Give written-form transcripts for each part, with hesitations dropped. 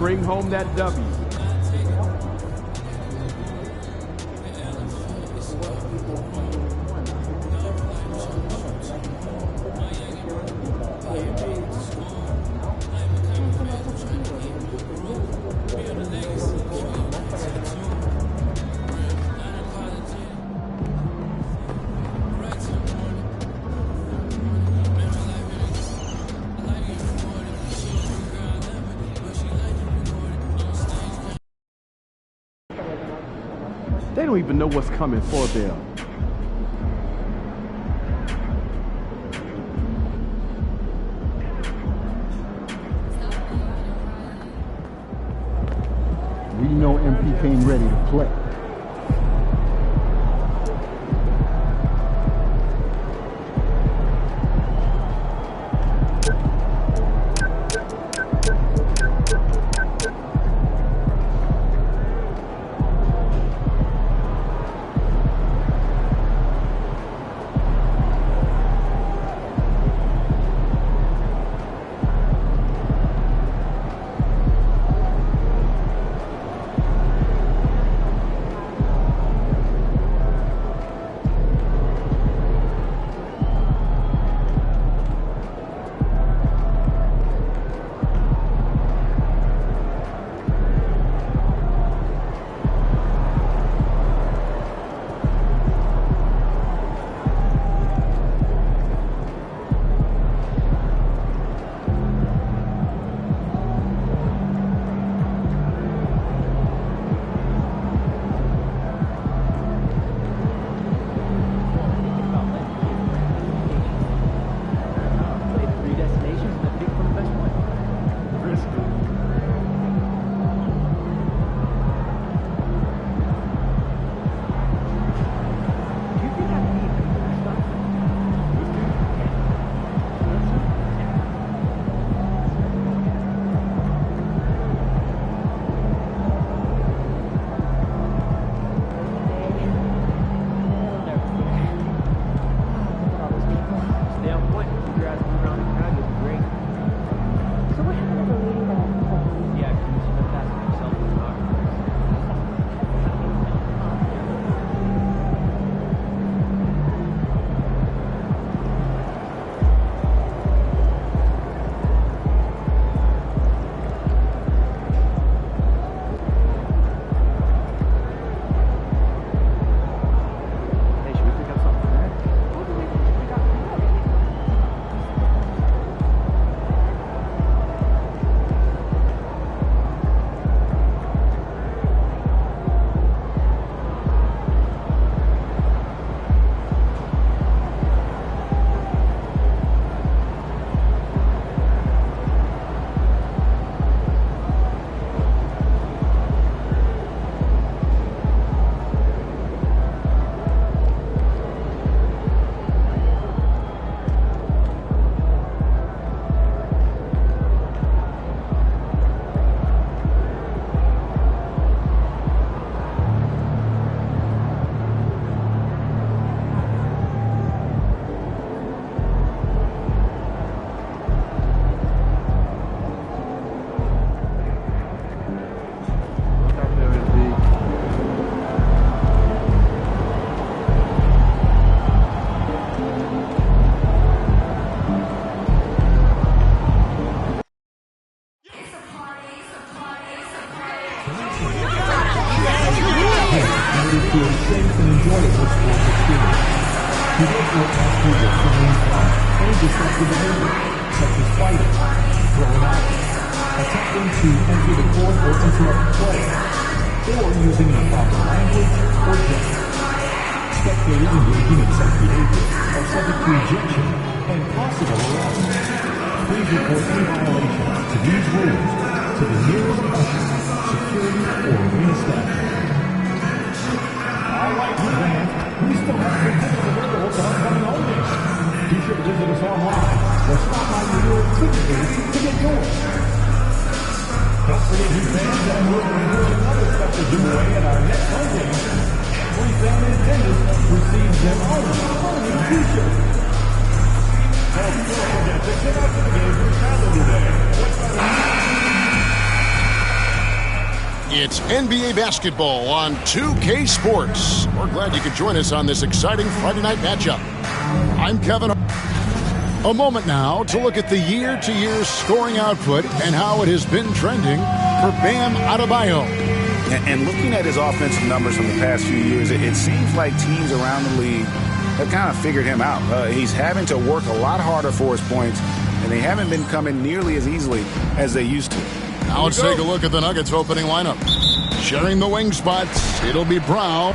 bring home that W. They don't even know what's coming for them. We know MP came ready to play. It's NBA basketball on 2K Sports. We're glad you could join us on this exciting Friday night matchup. I'm Kevin. A moment now to look at the year-to-year scoring output and how it has been trending for Bam Adebayo. And looking at his offensive numbers from the past few years, it seems like teams around the league have kind of figured him out. He's having to work a lot harder for his points, and they haven't been coming nearly as easily as they used to. Now let's take a look at the Nuggets opening lineup. Sharing the wing spots, it'll be Brown.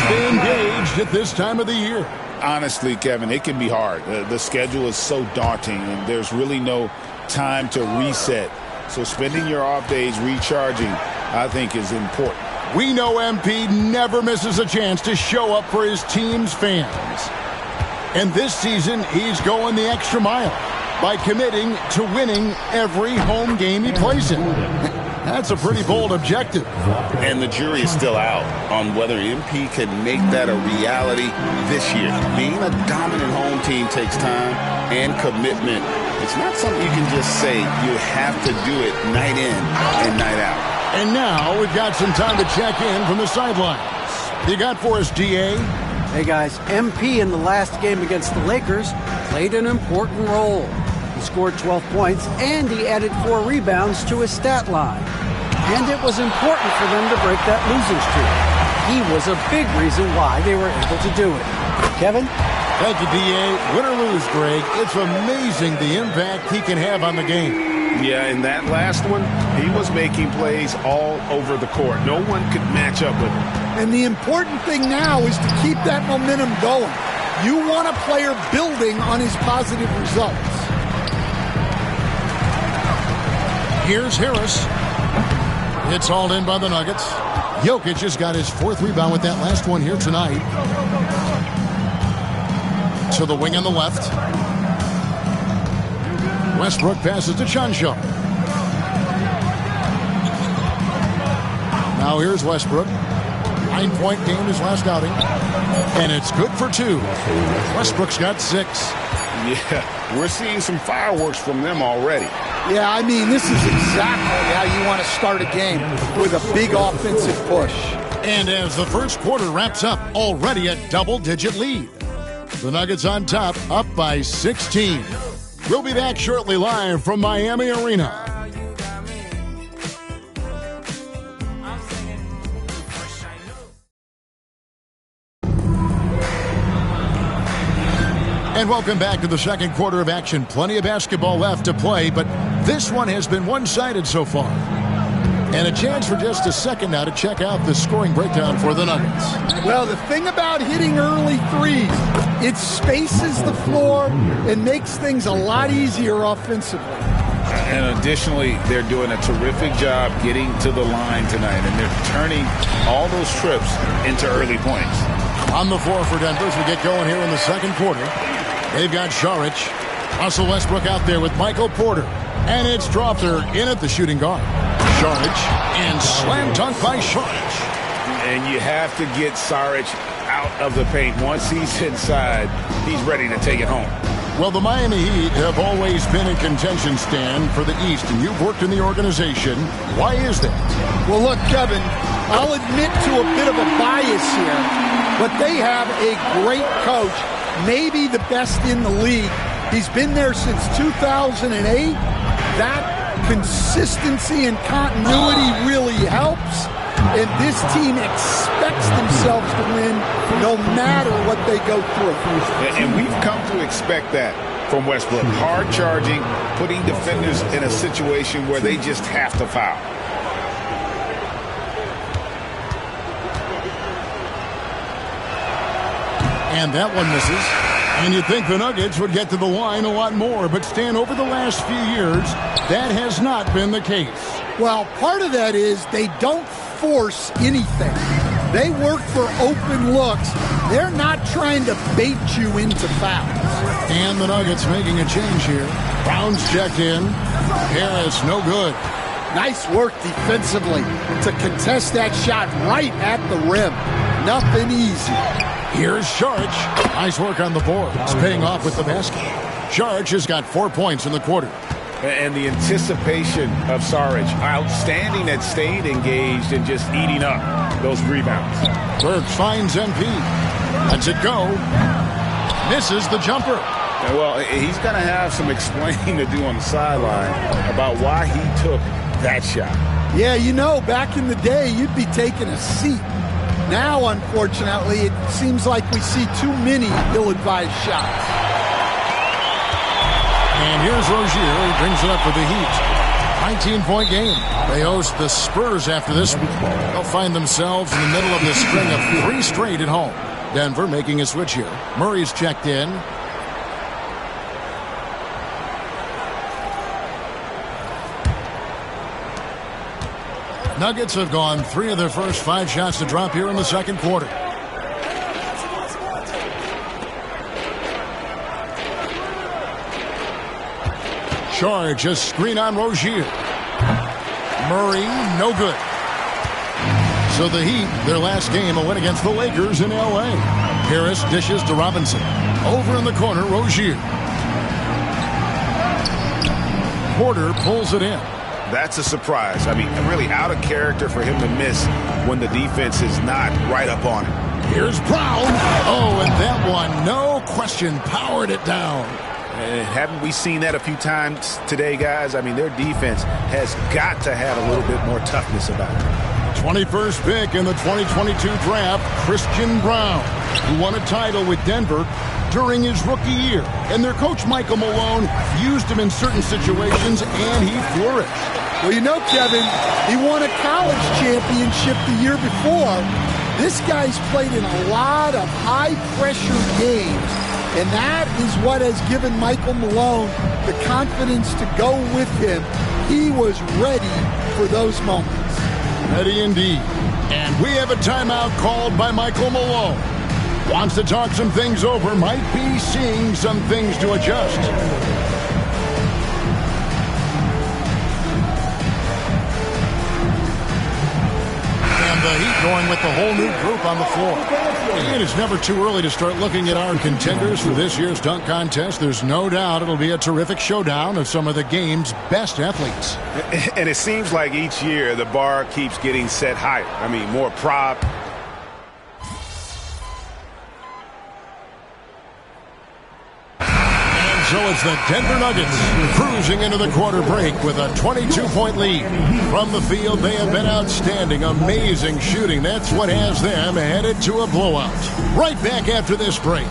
Stay engaged at this time of the year. Honestly, Kevin, it can be hard. The schedule is so daunting, and there's really no time to reset. So spending your off days recharging, I think, is important. We know MP never misses a chance to show up for his team's fans. And this season, he's going the extra mile by committing to winning every home game he plays in. That's a pretty bold objective. And the jury is still out on whether MP can make that a reality this year. Being a dominant home team takes time and commitment. It's not something you can just say. You have to do it night in and night out. And now we've got some time to check in from the sidelines. You got for us, DA? Hey guys, MP in the last game against the Lakers played an important role. He scored 12 points and he added 4 rebounds to his stat line. And it was important for them to break that losing streak. He was a big reason why they were able to do it. Kevin? Thank you, DA. Win or lose, Greg, it's amazing the impact he can have on the game. Yeah, in that last one, he was making plays all over the court. No one could match up with him. And the important thing now is to keep that momentum going. You want a player building on his positive results. Here's Harris. It's hauled in by the Nuggets. Jokic has got his 4th rebound with that last one here tonight. To the wing on the left. Westbrook passes to Chuncho. Now here's Westbrook. 9-point game his last outing. And it's good for 2. Westbrook's got 6. Yeah, we're seeing some fireworks from them already. Yeah, I mean, this is exactly how you want to start a game, with a big offensive push. And as the first quarter wraps up, already a double-digit lead. The Nuggets on top, up by 16. We'll be back shortly live from Miami Arena. And welcome back to the second quarter of action. Plenty of basketball left to play, but this one has been one-sided so far. And a chance for just a second now to check out the scoring breakdown for the Nuggets. Well, the thing about hitting early threes, it spaces the floor and makes things a lot easier offensively. And additionally, they're doing a terrific job getting to the line tonight, and they're turning all those trips into early points. On the floor for Denver as we get going here in the second quarter. They've got Šarić. Russell Westbrook out there with Michael Porter. And it's Strawther in at the shooting guard. Šarić and slam dunk by Šarić. And you have to get Šarić out of the paint. Once he's inside, he's ready to take it home. Well, the Miami Heat have always been in contention, Stan, for the East, and you've worked in the organization. Why is that? Well, look, Kevin, I'll admit to a bit of a bias here, but they have a great coach, maybe the best in the league. He's been there since 2008. That consistency and continuity really helps. And this team expects themselves to win no matter what they go through. And we've come to expect that from Westbrook. Hard charging, putting defenders in a situation where they just have to foul. And that one misses. And you'd think the Nuggets would get to the line a lot more, but Stan, over the last few years, that has not been the case. Well, part of that is they don't force anything. They work for open looks. They're not trying to bait you into fouls. And the Nuggets making a change here. Brown's checked in. Harris, no good. Nice work defensively to contest that shot right at the rim. Nothing easy. Here's Šarić. Nice work on the board. It's paying off with the basket. Saric has got 4 points in the quarter. And the anticipation of Saric, outstanding at staying engaged and just eating up those rebounds. Burks finds MP. Lets it go. Misses the jumper. Well, he's going to have some explaining to do on the sideline about why he took that shot. Yeah, you know, back in the day, you'd be taking a seat. Now, unfortunately, it seems like we see too many ill-advised shots. And here's Rozier. He brings it up for the Heat. 19-point game. They host the Spurs after this. They'll find themselves in the middle of the string of 3 straight at home. Denver making a switch here. Murray's checked in. Nuggets have gone 3 of their first 5 shots to drop here in the second quarter. Charge a screen on Rozier. Murray, no good. So the Heat, their last game, a win against the Lakers in L.A. Harris dishes to Robinson. Over in the corner, Rozier. Porter pulls it in. That's a surprise. I mean, really out of character for him to miss when the defense is not right up on him. Here's Brown. Oh, and that one, no question, powered it down. And haven't we seen that a few times today, guys? I mean, their defense has got to have a little bit more toughness about it. 21st pick in the 2022 draft, Christian Brown, who won a title with Denver during his rookie year. And their coach, Michael Malone, used him in certain situations, and he flourished. Well, you know, Kevin, he won a college championship the year before. This guy's played in a lot of high-pressure games, and that is what has given Michael Malone the confidence to go with him. He was ready for those moments. Ready indeed. And we have a timeout called by Michael Malone. Wants to talk some things over, might be seeing some things to adjust. And the Heat going with the whole new group on the floor. And it's never too early to start looking at our contenders for this year's dunk contest. There's no doubt it'll be a terrific showdown of some of the game's best athletes. And it seems like each year the bar keeps getting set higher. I mean, more prop. So it's the Denver Nuggets cruising into the quarter break with a 22-point lead. From the field, they have been outstanding, amazing shooting. That's what has them headed to a blowout. Right back after this break.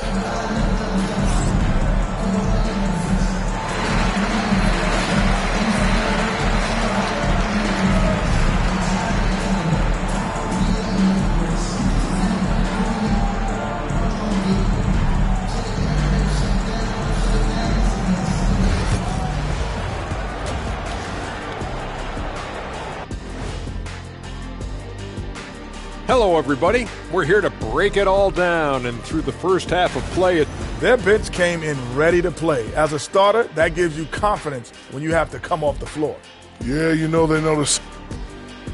Hello, everybody. We're here to break it all down, and through the first half of play, their bench came in ready to play. As a starter, that gives you confidence when you have to come off the floor. Yeah, you know they notice.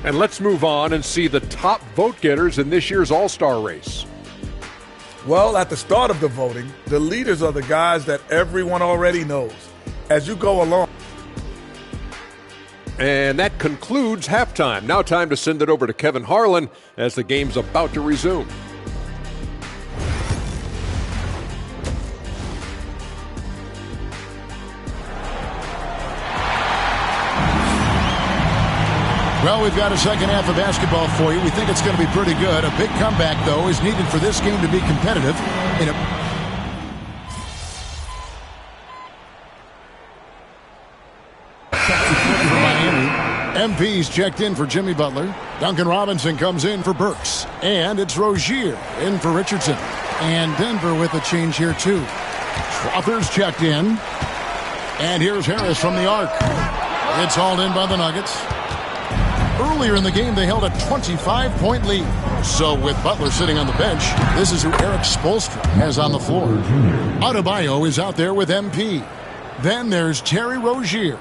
And let's move on and see the top vote getters in this year's All-Star race. Well, at the start of the voting, the leaders are the guys that everyone already knows. As you go along. And that concludes halftime. Now time to send it over to Kevin Harlan as the game's about to resume. Well, we've got a second half of basketball for you. We think it's going to be pretty good. A big comeback, though, is needed for this game to be competitive. MP's checked in for Jimmy Butler. Duncan Robinson comes in for Burks. And it's Rozier in for Richardson. And Denver with a change here, too. Schroeder's checked in. And here's Harris from the arc. It's hauled in by the Nuggets. Earlier in the game, they held a 25-point lead. So with Butler sitting on the bench, this is who Eric Spoelstra has on the floor. Adebayo is out there with MP. Then there's Terry Rozier.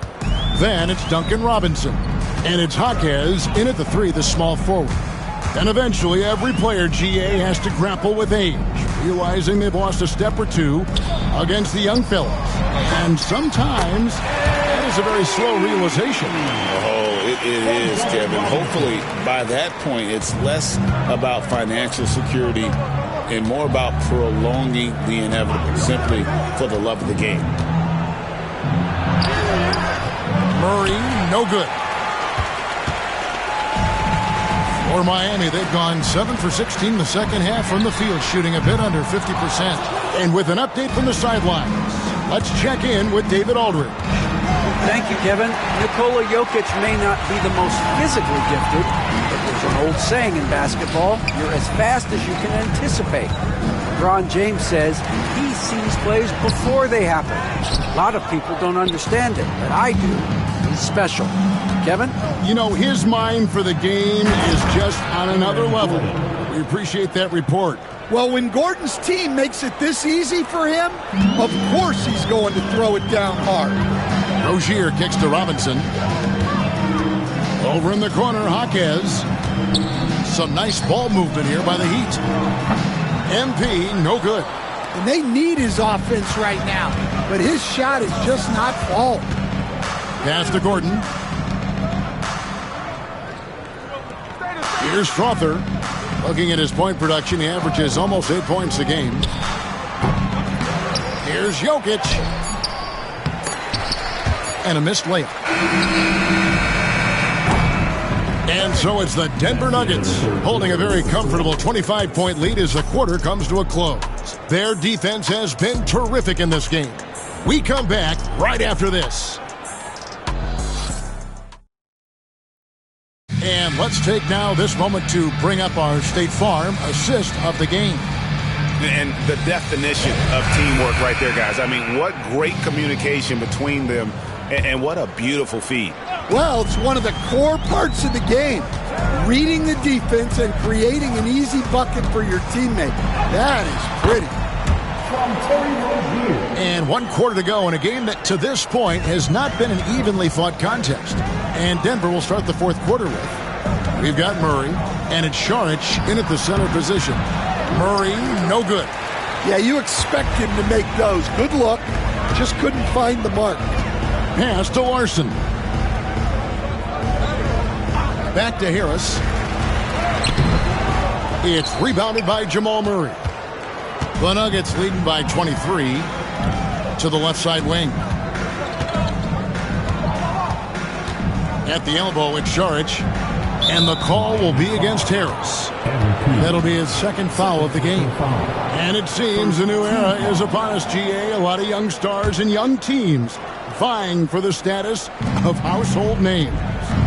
Then it's Duncan Robinson. And it's Jaquez in at the 3, the small forward. And eventually, every player, GA, has to grapple with age, realizing they've lost a step or two against the young fellas. And sometimes that is a very slow realization. Oh, it is, Kevin. Hopefully, by that point, it's less about financial security and more about prolonging the inevitable, simply for the love of the game. Murray, no good. For Miami, they've gone 7 for 16 in the second half from the field, shooting a bit under 50%. And with an update from the sidelines, let's check in with David Aldridge. Thank you, Kevin. Nikola Jokic may not be the most physically gifted, but there's an old saying in basketball, you're as fast as you can anticipate. LeBron James says he sees plays before they happen. A lot of people don't understand it, but I do. He's special. Kevin? You know, his mind for the game is just on another level. We appreciate that report. Well, when Gordon's team makes it this easy for him, of course he's going to throw it down hard. Rozier kicks to Robinson. Over in the corner, Jaquez. Some nice ball movement here by the Heat. MP, no good. And they need his offense right now, but his shot is just not falling. Pass to Gordon. Here's Strother. Looking at his point production, he averages almost 8 points a game. Here's Jokic. And a missed layup. And so it's the Denver Nuggets holding a very comfortable 25-point lead as the quarter comes to a close. Their defense has been terrific in this game. We come back right after this. And let's take now this moment to bring up our State Farm assist of the game. And the definition of teamwork right there, guys. I mean, what great communication between them, and what a beautiful feed. Well, it's one of the core parts of the game. Reading the defense and creating an easy bucket for your teammate. That is pretty. And 1 quarter to go in a game that to this point has not been an evenly fought contest. And Denver will start the fourth quarter with. We've got Murray, and it's Šarić in at the center position. Murray, no good. Yeah, you expect him to make those. Good look. Just couldn't find the mark. Pass to Larson. Back to Harris. It's rebounded by Jamal Murray. The Nuggets leading by 23 to the left side wing. At the elbow, it's Šarić. And the call will be against Harris. That'll be his second foul of the game. And it seems a new era is upon us, GA. A lot of young stars and young teams vying for the status of household names.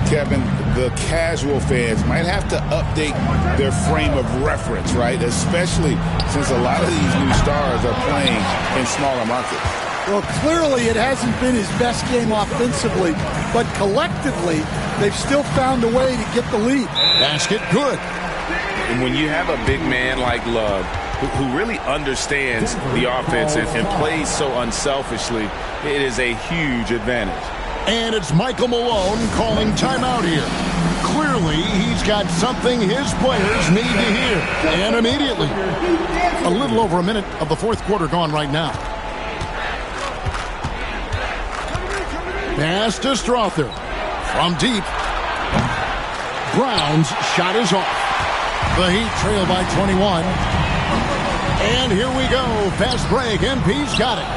Kevin, the casual fans might have to update their frame of reference, right? Especially since a lot of these new stars are playing in smaller markets. Well, clearly it hasn't been his best game offensively, but collectively, they've still found a way to get the lead. Basket good. And when you have a big man like Love, who really understands the offense and plays so unselfishly, it is a huge advantage. And it's Michael Malone calling timeout here. Clearly, he's got something his players need to hear. And immediately. A little over a minute of the fourth quarter gone right now. Pass to Strother. From deep. Brown's shot is off. The Heat trail by 21. And here we go. Fast break. MP's got it.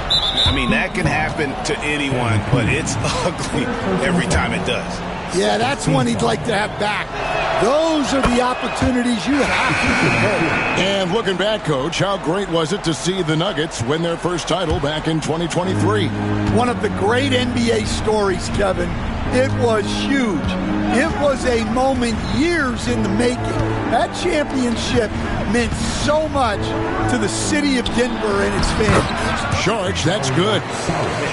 I mean, that can happen to anyone, but it's ugly every time it does. Yeah, that's one he'd like to have back. Those are the opportunities you have to convert. And looking back, Coach, how great was it to see the Nuggets win their first title back in 2023? One of the great NBA stories, Kevin. It was huge. It was a moment years in the making. That championship meant so much to the city of Denver and its fans. Šarić, that's good.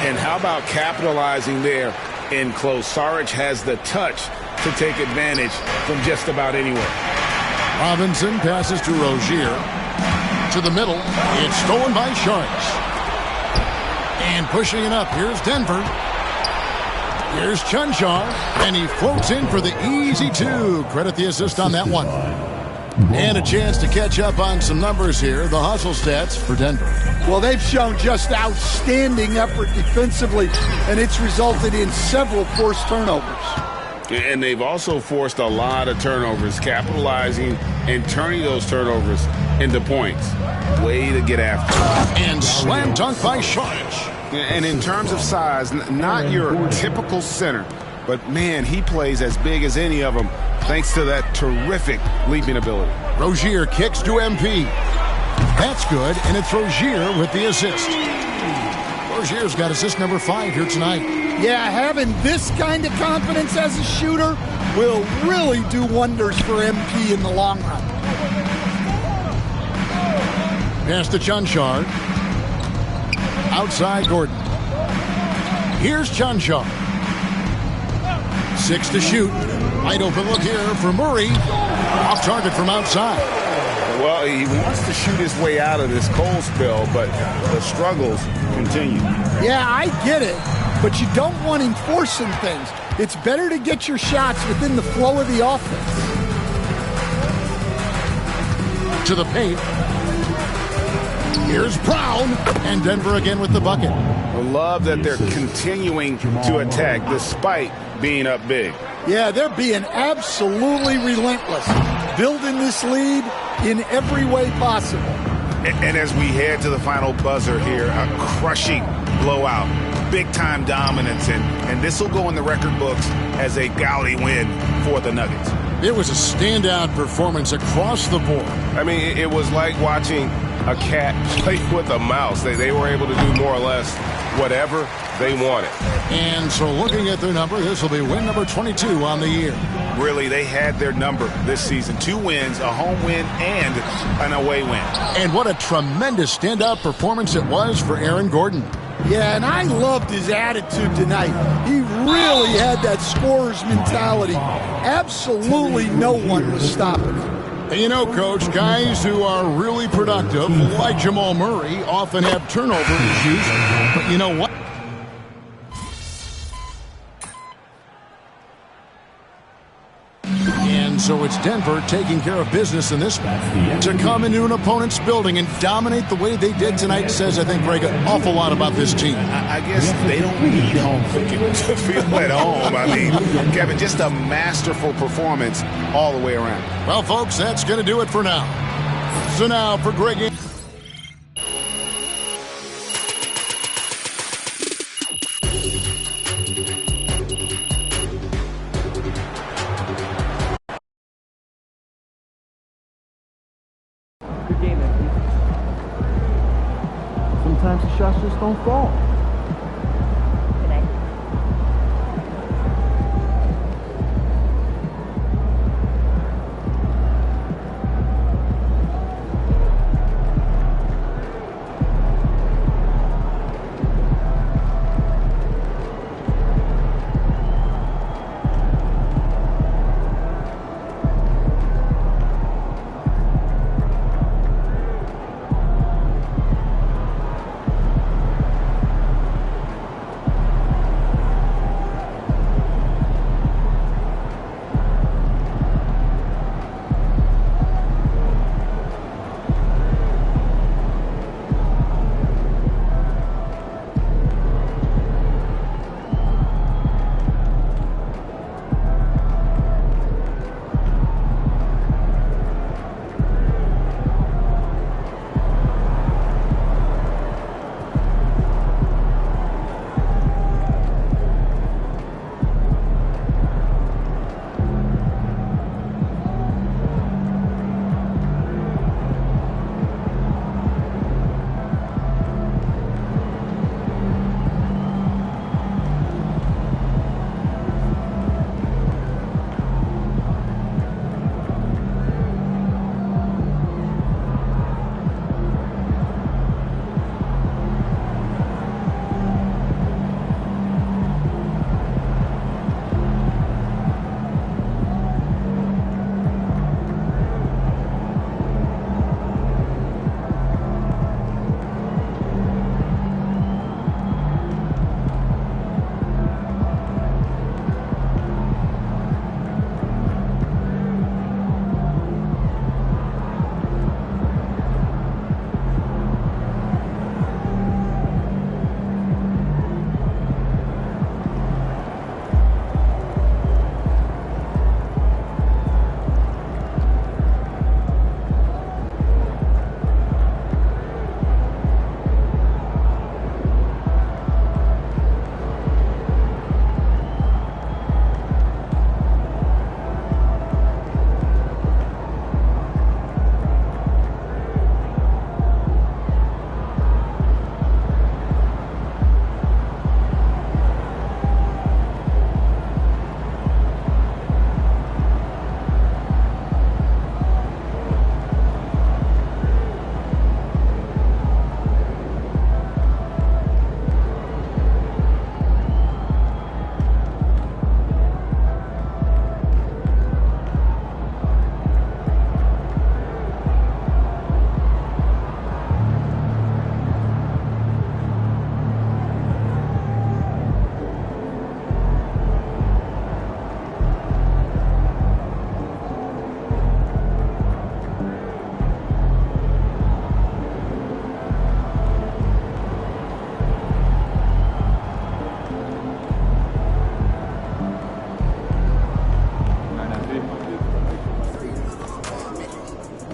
And how about capitalizing there in close? Šarić has the touch to take advantage from just about anywhere. Robinson passes to Rozier. To the middle. It's stolen by Šarić. And pushing it up. Here's Denver. Here's Cancar. And he floats in for the easy two. Credit the assist on that one. And a chance to catch up on some numbers here. The hustle stats for Denver. Well, they've shown just outstanding effort defensively, and it's resulted in several forced turnovers. And they've also forced a lot of turnovers, capitalizing and turning those turnovers into points. Way to get after it. And slam dunk by Sharge. And in terms of size, not your typical center, but man, he plays as big as any of them thanks to that terrific leaping ability. Rozier kicks to MP. That's good, and it's Rozier with the assist. Rozier's got assist number 5 here tonight. Yeah, having this kind of confidence as a shooter will really do wonders for MP in the long run. Pass to Chunchar. Outside Gordon. Here's Chunchar. 6 to shoot. Wide open look here for Murray. Off target from outside. Well, he wants to shoot his way out of this cold spell, but the struggles continue. Yeah, I get it, but you don't want him forcing things. It's better to get your shots within the flow of the offense. To the paint. Here's Brown, and Denver again with the bucket. I love that they're continuing to attack despite being up big. Yeah, they're being absolutely relentless, building this lead in every way possible. And as we head to the final buzzer here, a crushing blowout, big-time dominance, and this will go in the record books as a gaudy win for the Nuggets. It was a standout performance across the board. I mean, it was like watching a cat play with a mouse. They were able to do more or less whatever they wanted. And so looking at their number, this will be win number 22 on the year. Really, they had their number this season. 2 wins, a home win, and an away win. And what a tremendous standout performance it was for Aaron Gordon. Yeah, and I loved his attitude tonight. He really had that scorer's mentality. Absolutely no one was stopping him. And you know, Coach, guys who are really productive, like Jamal Murray, often have turnover issues. But you know what? And so it's Denver taking care of business in this one. To come into an opponent's building and dominate the way they did tonight says, I think, Greg, an awful lot about this team. I guess they don't need home cooking to feel at home. I mean, Kevin, just a masterful performance all the way around. Well, folks, that's going to do it for now. So now for Greg. Sometimes the shots just don't fall.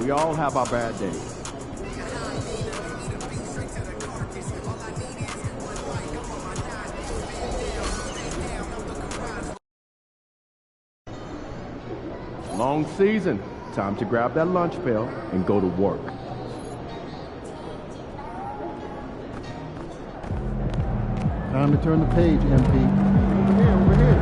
We all have our bad days. Long season. Time to grab that lunch pail and go to work. Time to turn the page, MP. Over here, over here.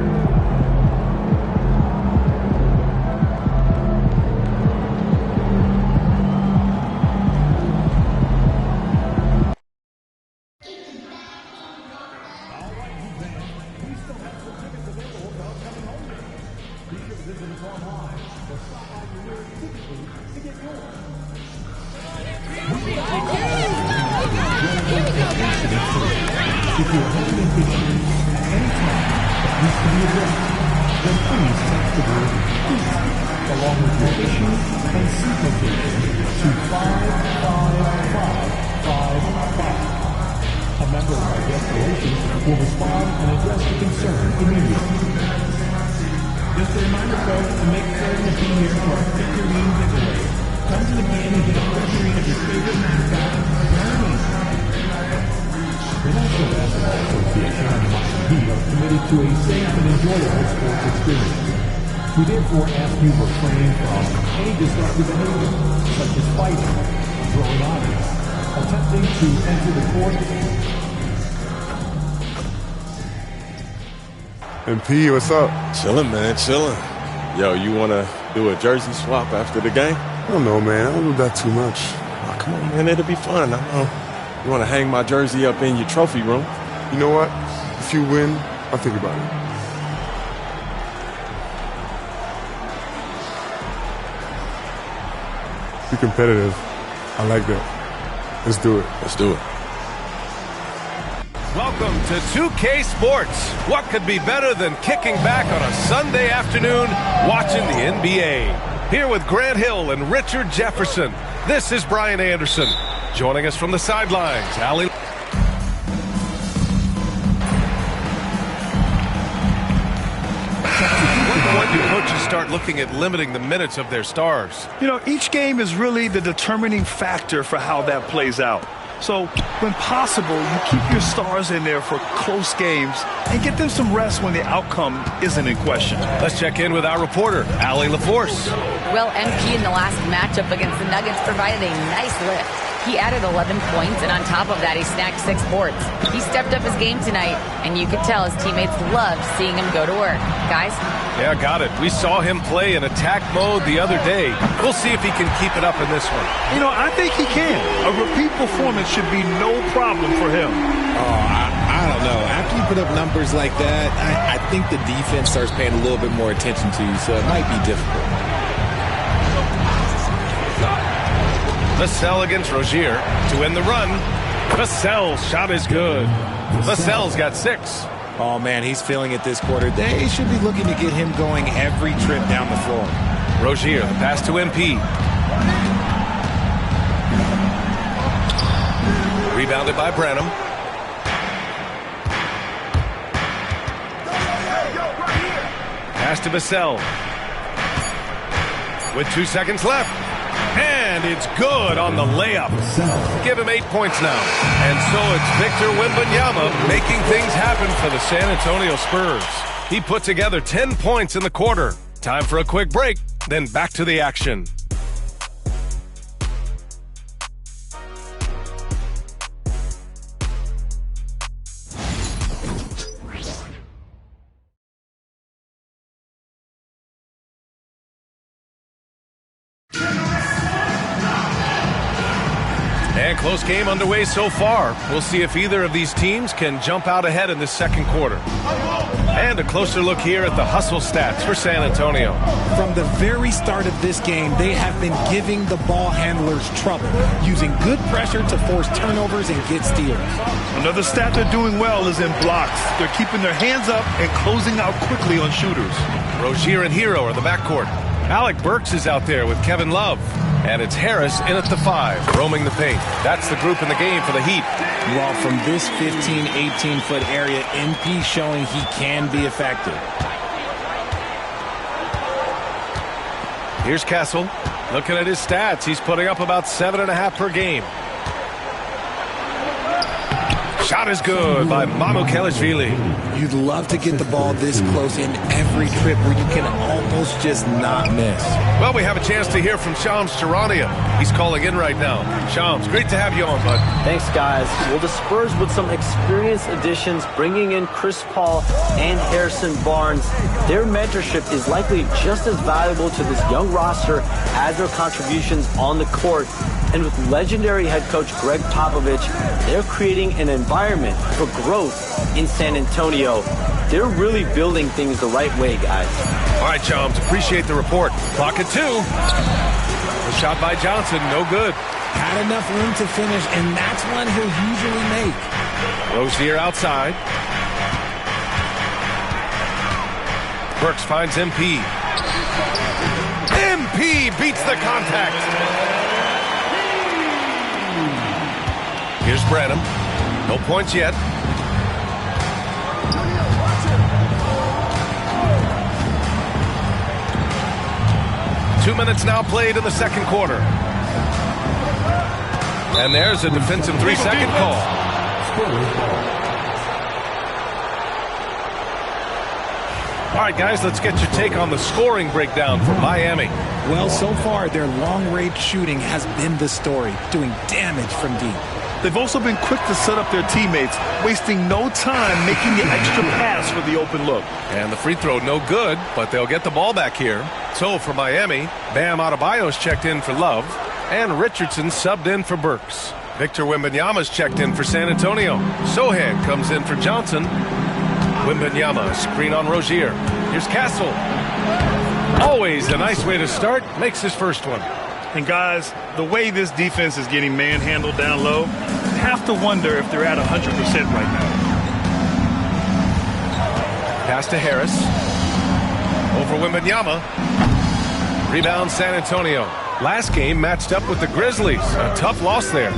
If you're having an issue at any time that needs to be addressed, then please text the word "please" along with your issue and seat location to 55555. A member of our guest relations will respond and address the concern immediately. Just a reminder, folks, to make certain to be here for our figurine giveaway. Come to the game and get a figurine of your favorite mascot, Barney. The National Basketball Association and MIT are committed to a safe and enjoyable sports experience. We therefore ask you to refrain from any destructive behavior, such as fighting, throwing objects, attempting to enter the court. MP, what's up? Chilling, man, chilling. Yo, you want to do a jersey swap after the game? I don't know, man. I don't do that too much. Oh, come on, man. It'll be fun. I know. You want to hang my jersey up in your trophy room? You know what? If you win, I'll think about it. Be competitive. I like that. Let's do it. Let's do it. Welcome to 2K Sports. What could be better than kicking back on a Sunday afternoon watching the NBA? Here with Grant Hill and Richard Jefferson, this is Brian Anderson. Joining us from the sidelines, Allie. When do coaches start looking at limiting the minutes of their stars? You know, each game is really the determining factor for how that plays out. So, when possible, you keep your stars in there for close games and get them some rest when the outcome isn't in question. Let's check in with our reporter, Allie LaForce. Well, MP in the last matchup against the Nuggets provided a nice lift. He added 11 points, and on top of that, he snagged 6 boards. He stepped up his game tonight, and you could tell his teammates loved seeing him go to work. Guys? Yeah, got it. We saw him play in attack mode the other day. We'll see if he can keep it up in this one. You know, I think he can. A repeat performance should be no problem for him. Oh, I don't know. After you put up numbers like that, I think the defense starts paying a little bit more attention to you, so it might be difficult. Vassell against Rozier to end the run. Vassell's shot is good. Vassell's got 6. Oh, man, he's feeling it this quarter. They should be looking to get him going every trip down the floor. Rozier, the pass to MP. Rebounded by Branham. Pass to Vassell. With 2 seconds left. And it's good on the layup. Give him 8 points now. And so it's Victor Wembanyama making things happen for the San Antonio Spurs. He put together 10 points in the quarter. Time for a quick break, then back to the action. And close game underway so far. We'll see if either of these teams can jump out ahead in this second quarter. And a closer look here at the hustle stats for San Antonio. From the very start of this game, they have been giving the ball handlers trouble, using good pressure to force turnovers and get steals. Another stat they're doing well is in blocks. They're keeping their hands up and closing out quickly on shooters. Rozier and Hero are the backcourt. Alec Burks is out there with Kevin Love. And it's Harris in at the 5, roaming the paint. That's the group in the game for the Heat. Well, from this 15, 18-foot area, MP showing he can be effective. Here's Castle. Looking at his stats, he's putting up about 7.5 per game. Shot is good by Mamukelashvili. You'd love to get the ball this close in every trip where you can almost just not miss. Well, we have a chance to hear from Shams Charania. He's calling in right now. Shams, great to have you on, bud. Thanks, guys. Well, the Spurs with some experienced additions, bringing in Chris Paul and Harrison Barnes, their mentorship is likely just as valuable to this young roster as their contributions on the court. And with legendary head coach Greg Popovich, they're creating an environment for growth in San Antonio. They're really building things the right way, guys. All right, Shams, appreciate the report. Clock at 2. The shot by Johnson, no good. Had enough room to finish, and that's one he'll usually make. Rozier outside. Burks finds MP. MP beats the contact. Here's Branham. No points yet. Two minutes now played in the second quarter. And there's a defensive 3-second call. All right, guys, let's get your take on the scoring breakdown for Miami. Well, so far, their long-range shooting has been the story, doing damage from deep. They've also been quick to set up their teammates, wasting no time making the extra pass for the open look. And the free throw no good, but they'll get the ball back here. So for Miami, Bam Adebayo's checked in for Love, and Richardson subbed in for Burks. Victor Wembanyama's checked in for San Antonio. Sohan comes in for Johnson. Wembanyama, screen on Rozier. Here's Castle. Always a nice way to start, makes his first one. And guys, the way this defense is getting manhandled down low, I have to wonder if they're at 100% right now. Pass to Harris. Over Wembanyama. Rebound San Antonio. Last game matched up with the Grizzlies. A tough loss there.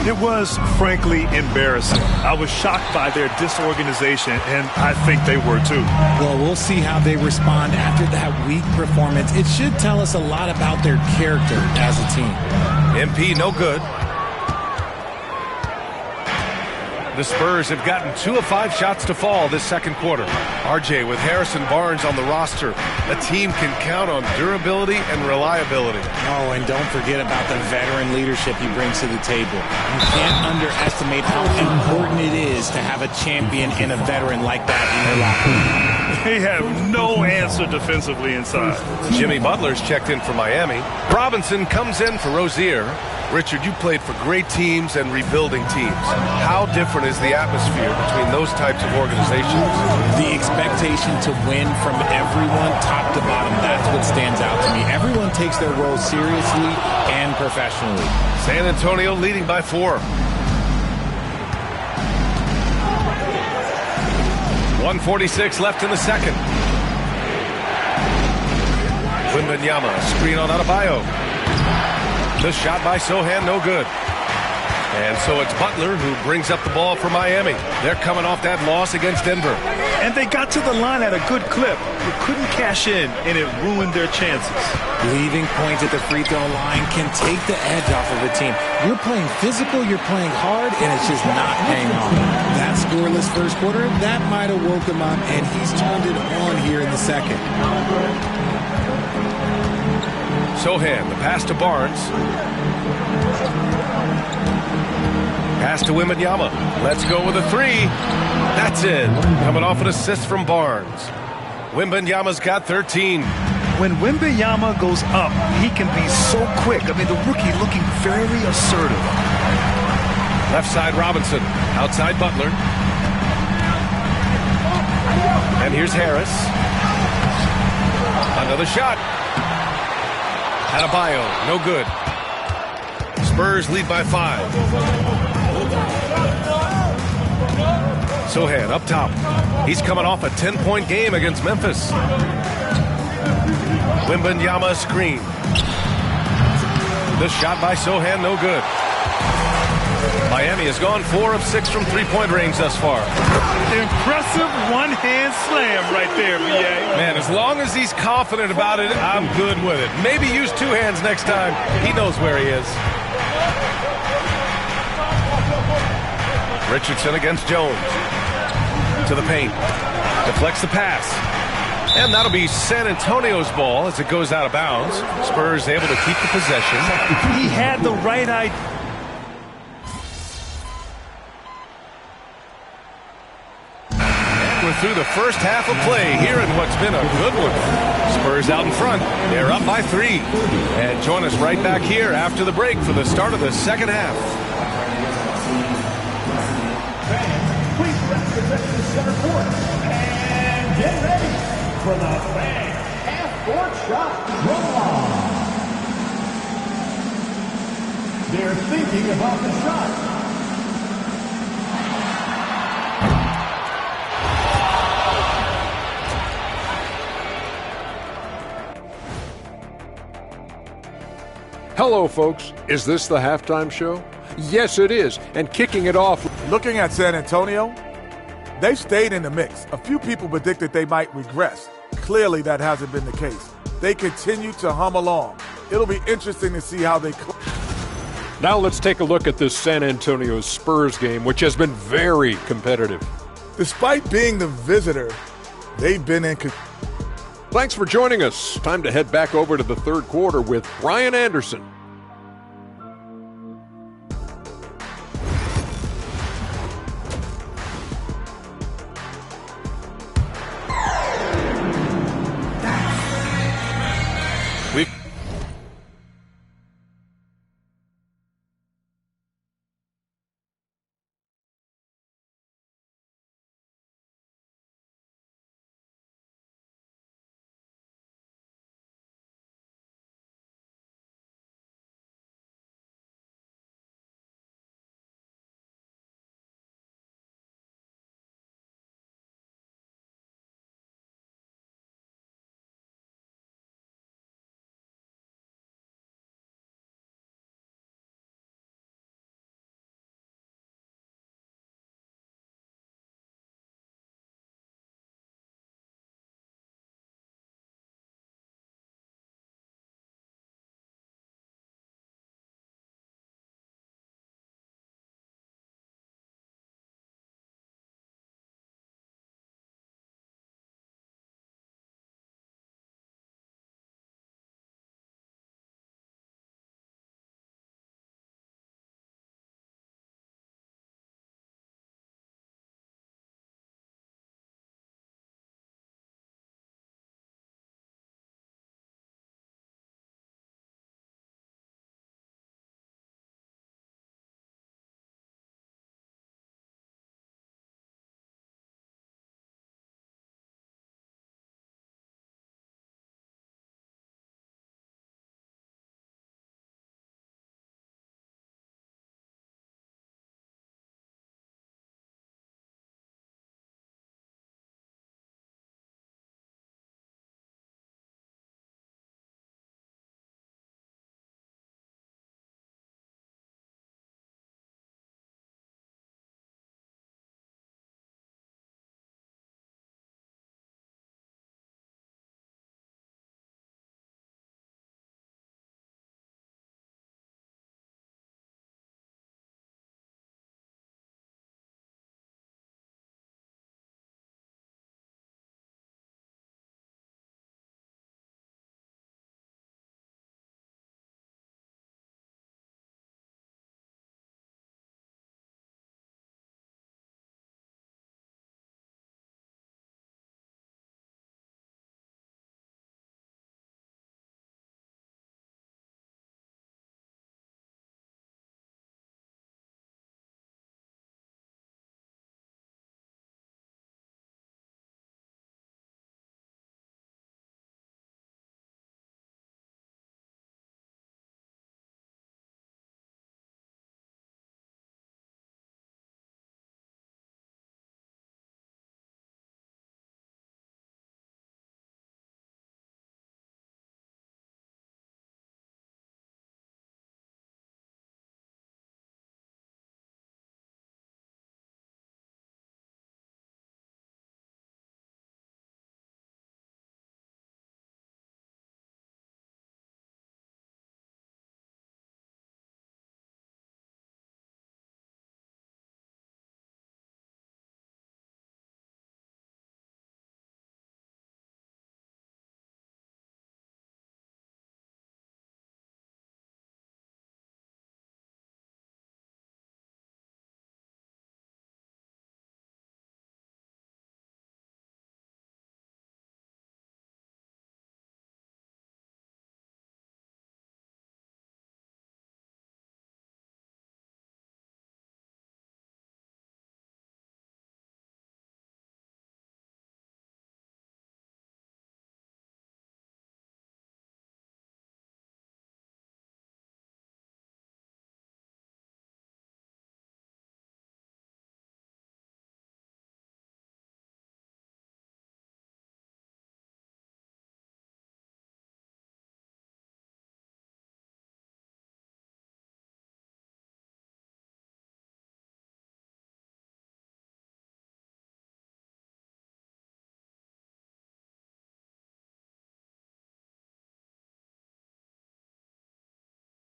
It was, frankly, embarrassing. I was shocked by their disorganization, and I think they were too. Well, we'll see how they respond after that weak performance. It should tell us a lot about their character as a team. MP no good. The Spurs have gotten 2 of 5 shots to fall this second quarter. RJ with Harrison Barnes on the roster. A team can count on durability and reliability. Oh, and don't forget about the veteran leadership he brings to the table. You can't underestimate how important it is to have a champion and a veteran like that in your locker room. They have no answer defensively inside. Jimmy Butler's checked in for Miami. Robinson comes in for Rozier. Richard, you played for great teams and rebuilding teams. How different is the atmosphere between those types of organizations? The expectation to win from everyone, top to bottom, that's what stands out to me. Everyone takes their role seriously and professionally. San Antonio leading by 4. 1:46 left in the second. Wembanyama, screen on Adebayo. The shot by Sohan, no good. And so it's Butler who brings up the ball for Miami. They're coming off that loss against Denver. And they got to the line at a good clip, but couldn't cash in, and it ruined their chances. Leaving points at the free throw line can take the edge off of a team. You're playing physical, you're playing hard, and it's just not paying off. That scoreless first quarter, that might have woke him up, and he's turned it on here in the second. Sohan, the pass to Barnes. Pass to Wembanyama. Let's go with a 3. That's in. Coming off an assist from Barnes. Wembanyama's got 13. When Wembanyama goes up, he can be so quick. I mean, the rookie looking very assertive. Left side Robinson. Outside Butler. And here's Harris. Another shot. Adebayo, no good. Spurs lead by 5. Sohan up top. He's coming off a 10-point game against Memphis. Wembanyama screen. The shot by Sohan, no good. Miami has gone 4 of 6 from three-point range thus far. Impressive one-hand slam right there, VA. Man, as long as he's confident about it, I'm good with it. Maybe use 2 hands next time. He knows where he is. Richardson against Jones. To the paint. Deflects the pass. And that'll be San Antonio's ball as it goes out of bounds. Spurs able to keep the possession. He had the right idea. We're through the first half of play here in what's been a good one. Spurs out in front. They're up by 3. And join us right back here after the break for the start of the second half. Please represent the center court. And get ready for the fan half-court shot roll-on. They're thinking about the shot. Hello, folks. Is this the halftime show? Yes, it is. And kicking it off. Looking at San Antonio, they've stayed in the mix. A few people predicted they might regress. Clearly, that hasn't been the case. They continue to hum along. It'll be interesting to see how they... Now let's take a look at this San Antonio Spurs game, which has been very competitive. Despite being the visitor, they've been in... Thanks for joining us. Time to head back over to the third quarter with Brian Anderson.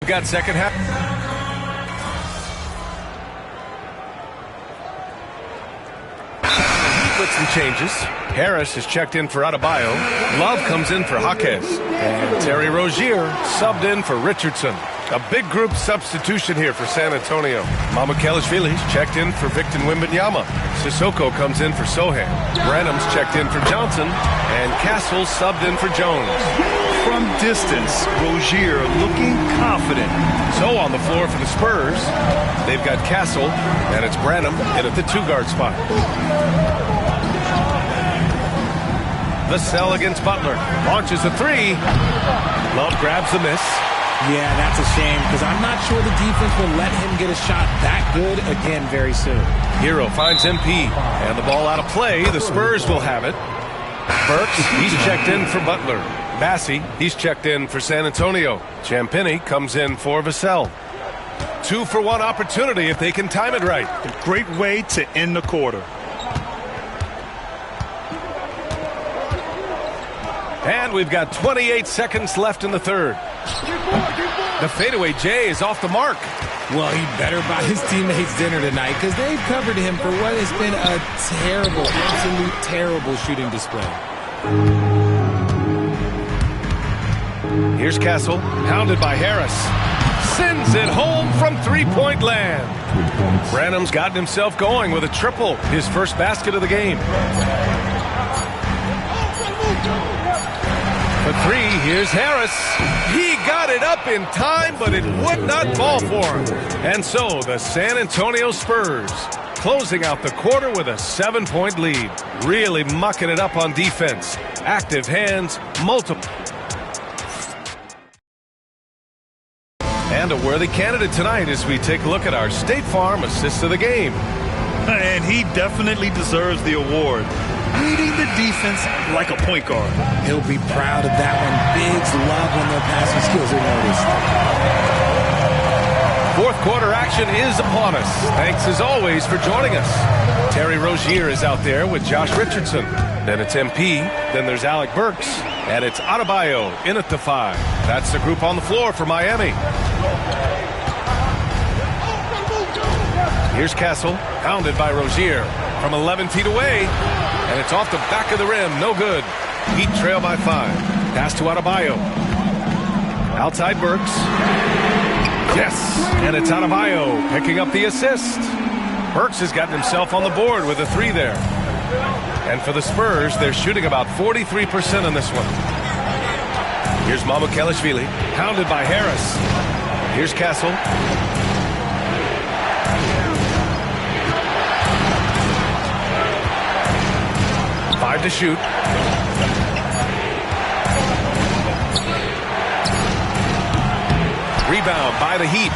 got second half. With some changes. Harris is checked in for Adebayo. Love comes in for Jaquez. And Terry Rozier subbed in for Richardson. A big group substitution here for San Antonio. Mamukelashvili's checked in for Victor Wembanyama. Sissoko comes in for Sohan. Branham's checked in for Johnson. And Castle subbed in for Jones. From distance, Rozier looking confident. So on the floor for the Spurs, they've got Castle, and it's Branham in at the 2-guard spot. Vassell against Butler. Launches a 3. Love grabs the miss. Yeah, that's a shame because I'm not sure the defense will let him get a shot that good again very soon. Hero finds MP, and the ball out of play. The Spurs will have it. Burks, he's checked in for Butler. Massey, he's checked in for San Antonio. Champagnie comes in for Vassell. 2-for-1 opportunity if they can time it right. A great way to end the quarter. And we've got 28 seconds left in the third. The fadeaway J is off the mark. Well, he better buy his teammates dinner tonight because they've covered him for what has been a terrible, absolute terrible shooting display. Here's Castle, hounded by Harris. Sends it home from three-point land. Branham's gotten himself going with a triple, his first basket of the game. For 3, here's Harris. He got it up in time, but it would not fall for him. And so the San Antonio Spurs closing out the quarter with a 7-point lead. Really mucking it up on defense. Active hands, multiple. And a worthy candidate tonight as we take a look at our State Farm Assist of the Game. And he definitely deserves the award. Leading the defense like a point guard. He'll be proud of that one. Bigs love when their passing skills are noticed. Fourth quarter action is upon us. Thanks as always for joining us. Terry Rozier is out there with Josh Richardson. Then it's MP. Then there's Alec Burks. And it's Adebayo in at the 5. That's the group on the floor for Miami. Here's Castle, pounded by Rozier from 11 feet away. And it's off the back of the rim. No good. Heat trail by 5. Pass to Adebayo. Outside Burks. Yes. And it's Adebayo picking up the assist. Burks has gotten himself on the board with a 3 there. And for the Spurs, they're shooting about 43% on this one. Here's Mamukelashvili, pounded by Harris. Here's Castle. Five to shoot. Rebound by the Heat.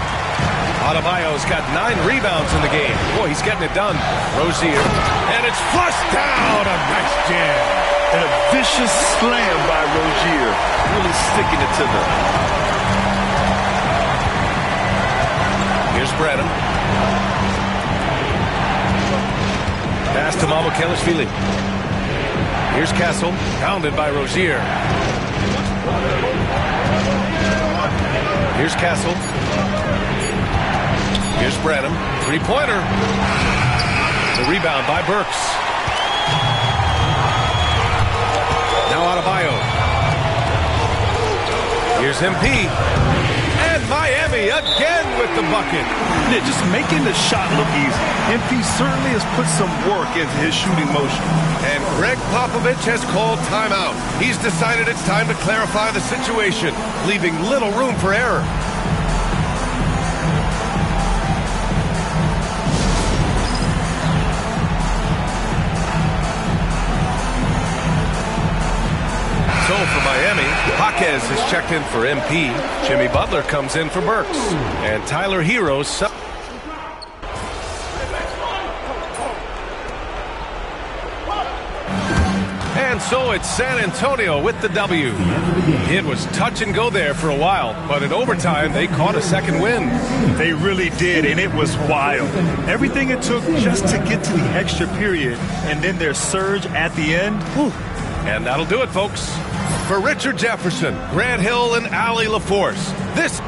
Adebayo's got 9 rebounds in the game. Boy, he's getting it done. Rozier. And it's flushed down. A nice jam. And a vicious slam by Rozier. Really sticking it to them. Here's Branham. Pass to Mamukelashvili. Here's Castle, pounded by Rozier. Here's Castle. Here's Branham, 3-pointer. The rebound by Burks. Now Adebayo. Here's MP. And Miami again with the bucket. Yeah, just making the shot look easy. MP certainly has put some work into his shooting motion. And Greg Popovich has called timeout. He's decided it's time to clarify the situation, leaving little room for error. So for Miami, Jaquez is checked in for MP. Jimmy Butler comes in for Burks. And Tyler Hero. And so it's San Antonio with the W. It was touch and go there for a while, but in overtime, they caught a second win. They really did, and it was wild. Everything it took just to get to the extra period, and then their surge at the end. Whew. And that'll do it, folks. For Richard Jefferson, Grant Hill, and Allie LaForce, this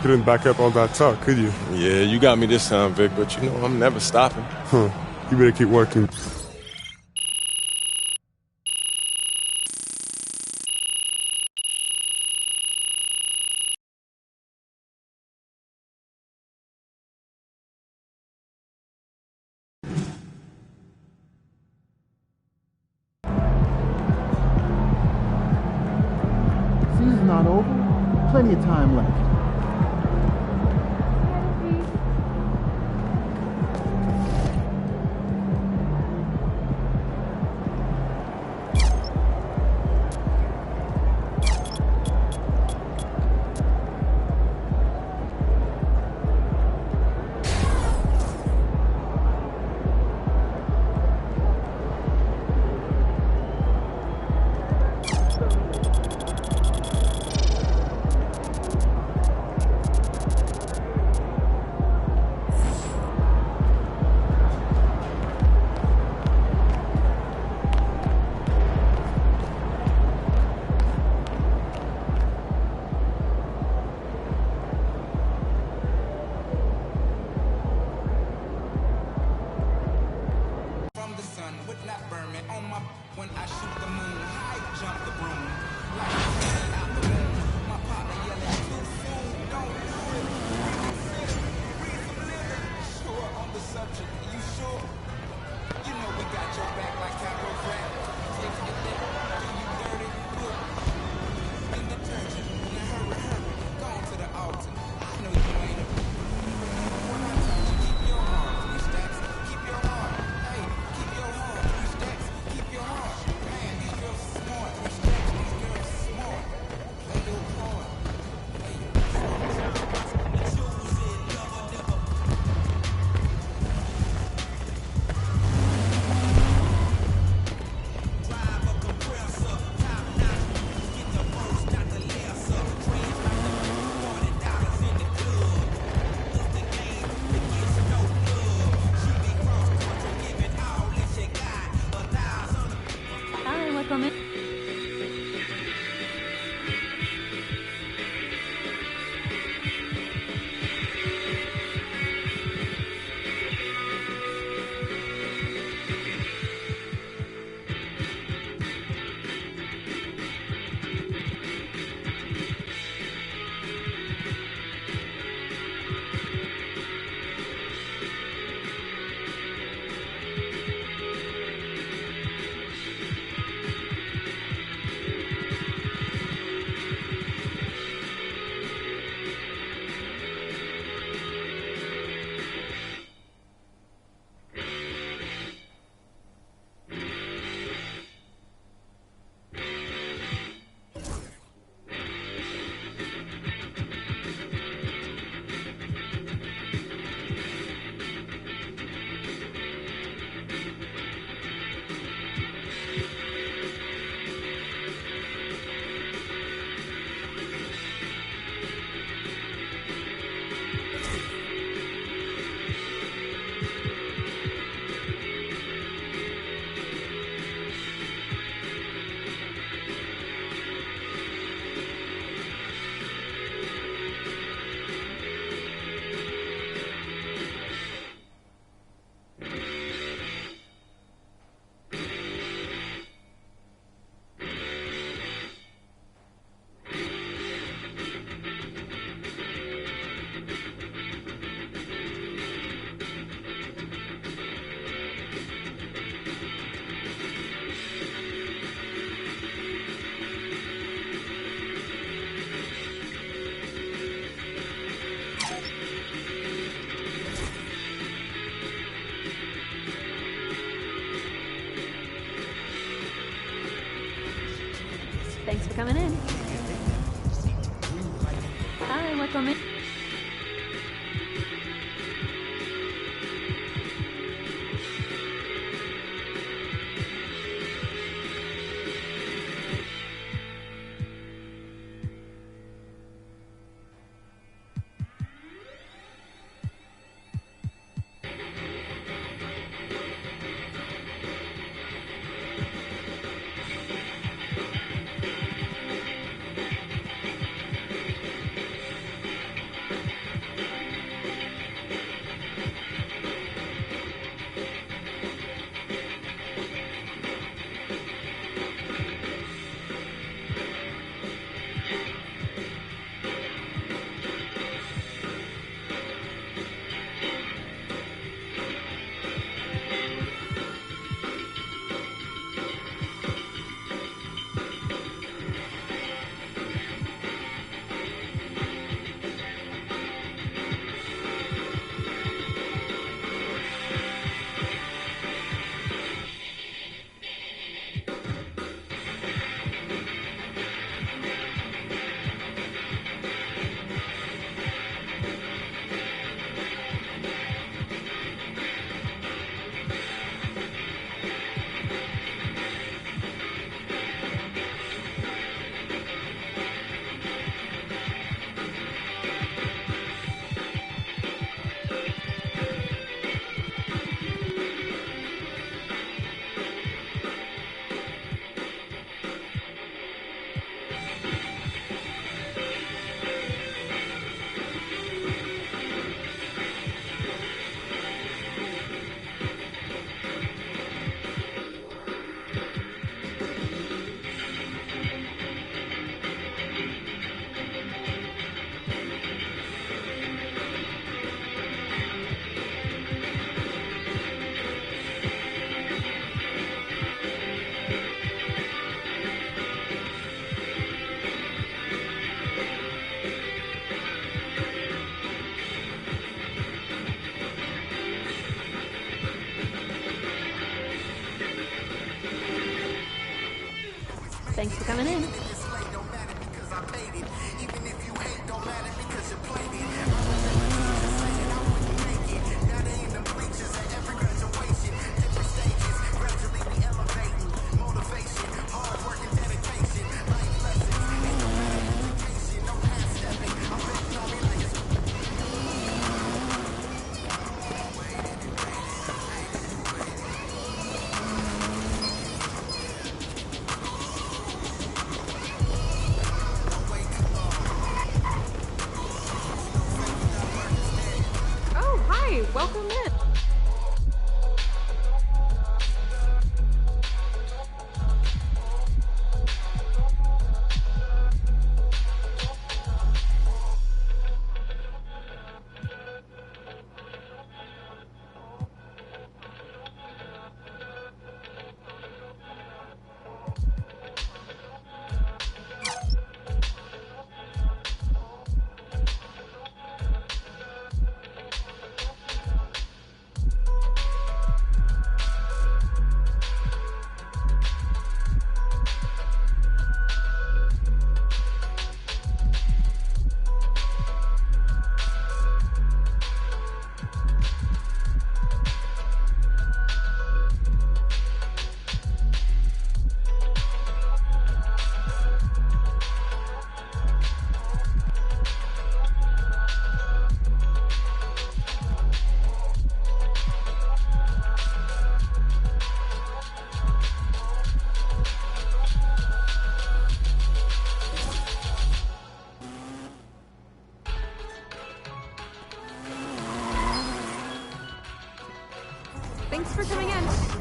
couldn't back up all that talk, could you? Yeah, you got me this time, Vic, but you know I'm never stopping. Huh. You better keep working. Season's not over. Plenty of time left. Thanks for coming in. Hi, welcome in. coming in. Welcome in. Thanks for coming in.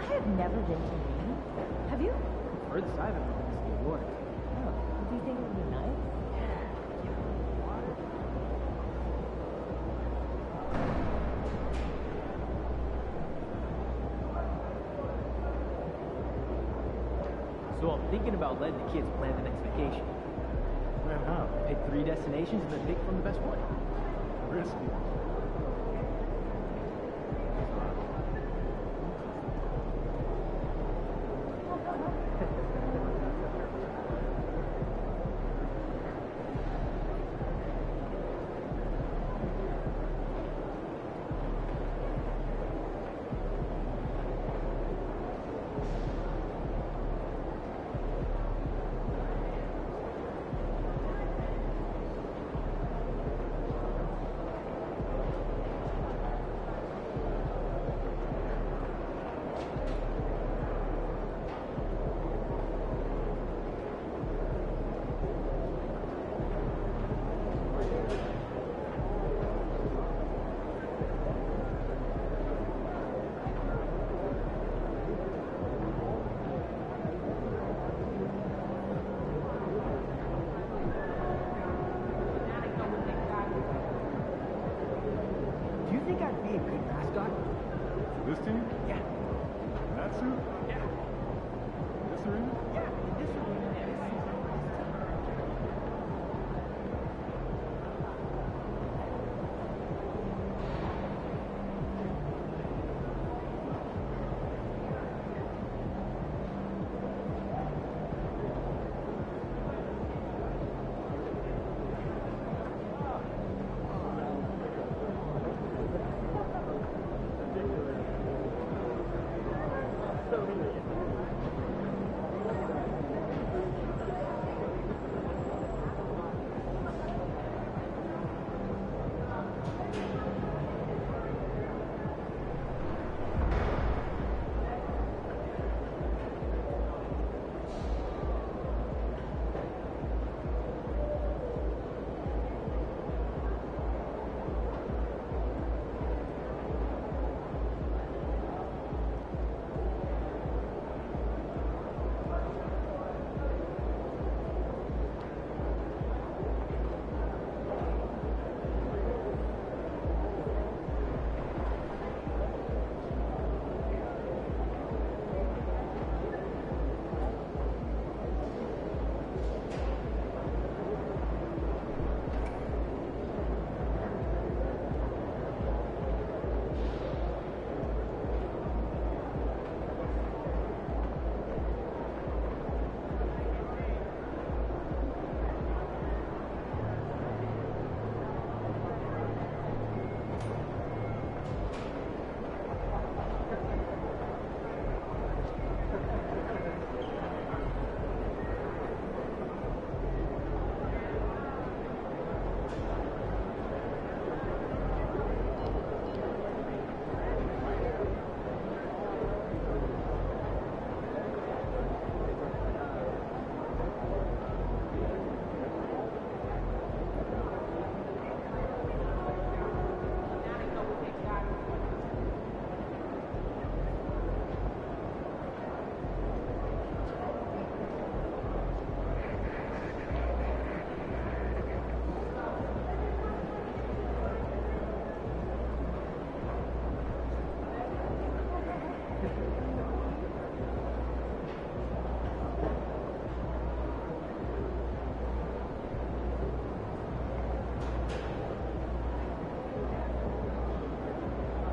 I have never been to Maine. Have you? Furthest I've ever been is New York. Oh, do you think it would be nice? So I'm thinking about letting the kids plan the next vacation. Pick 3 destinations and then pick from the best one. Risky. This team? Yeah. That suit? Yeah. This arena? Yeah, this arena.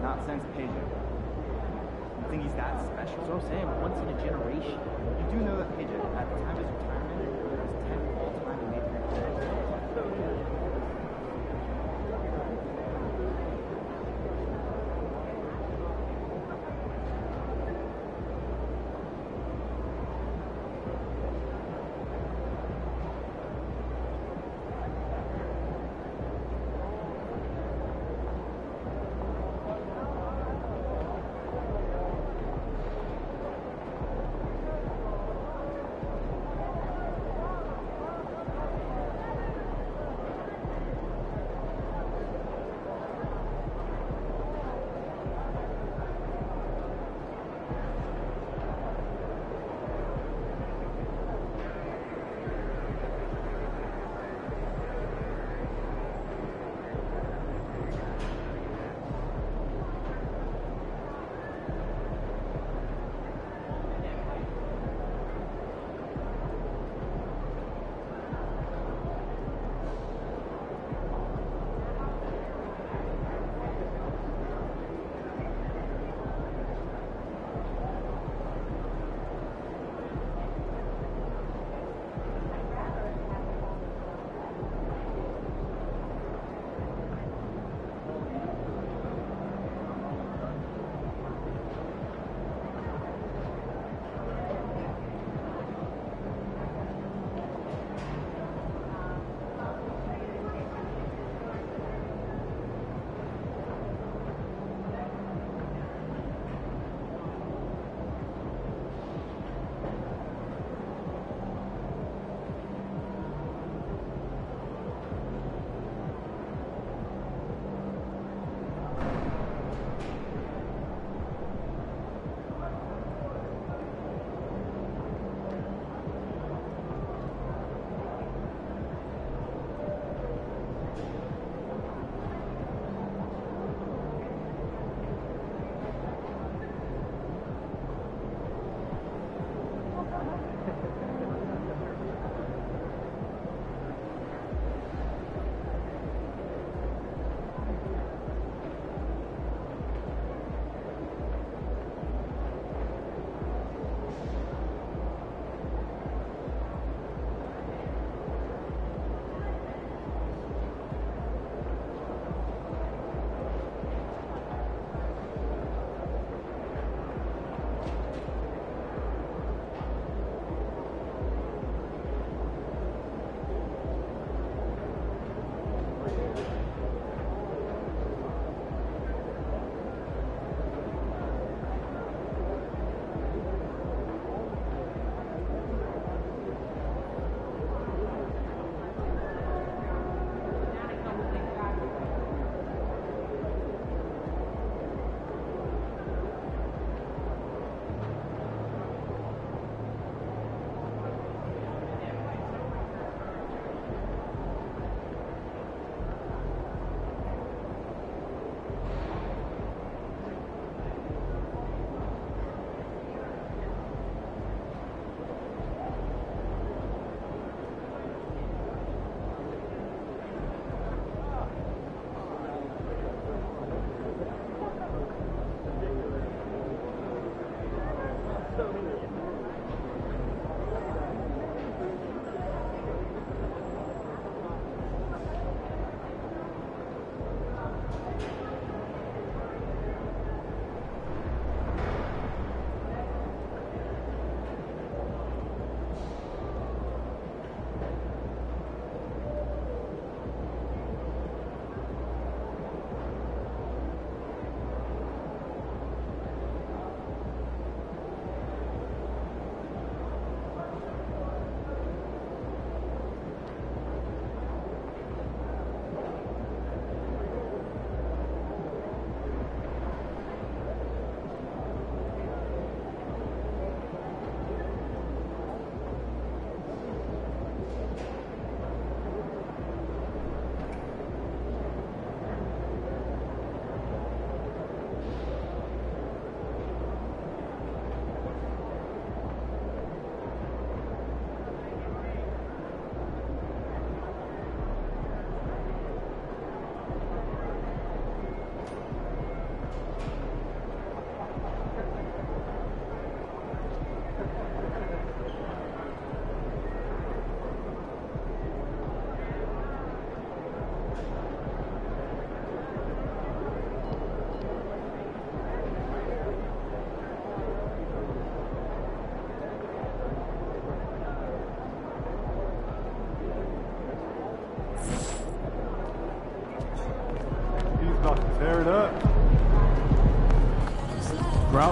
Not since Pedro. You think he's that special? So I'm saying, once in a generation. You do know that Pedro, at the time of his retirement, was 10th all-time in Major League Baseball.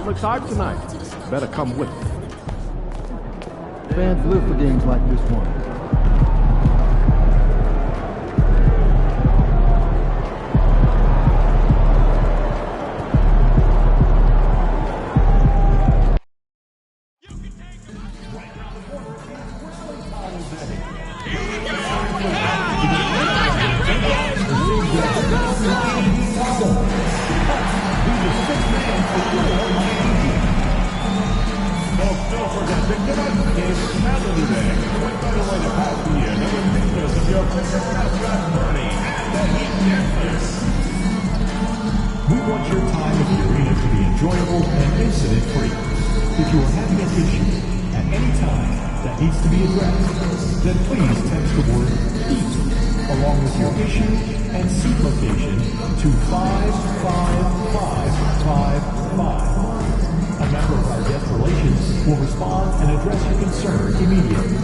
looks hot tonight. Better come with me. Fans live for games like this one. We want your time at the arena to be enjoyable and incident-free. If you are having an issue at any time that needs to be addressed, then please text the word EAT along with your issue and seat location to 55555. A member of our guest relations will respond and address your concern immediately.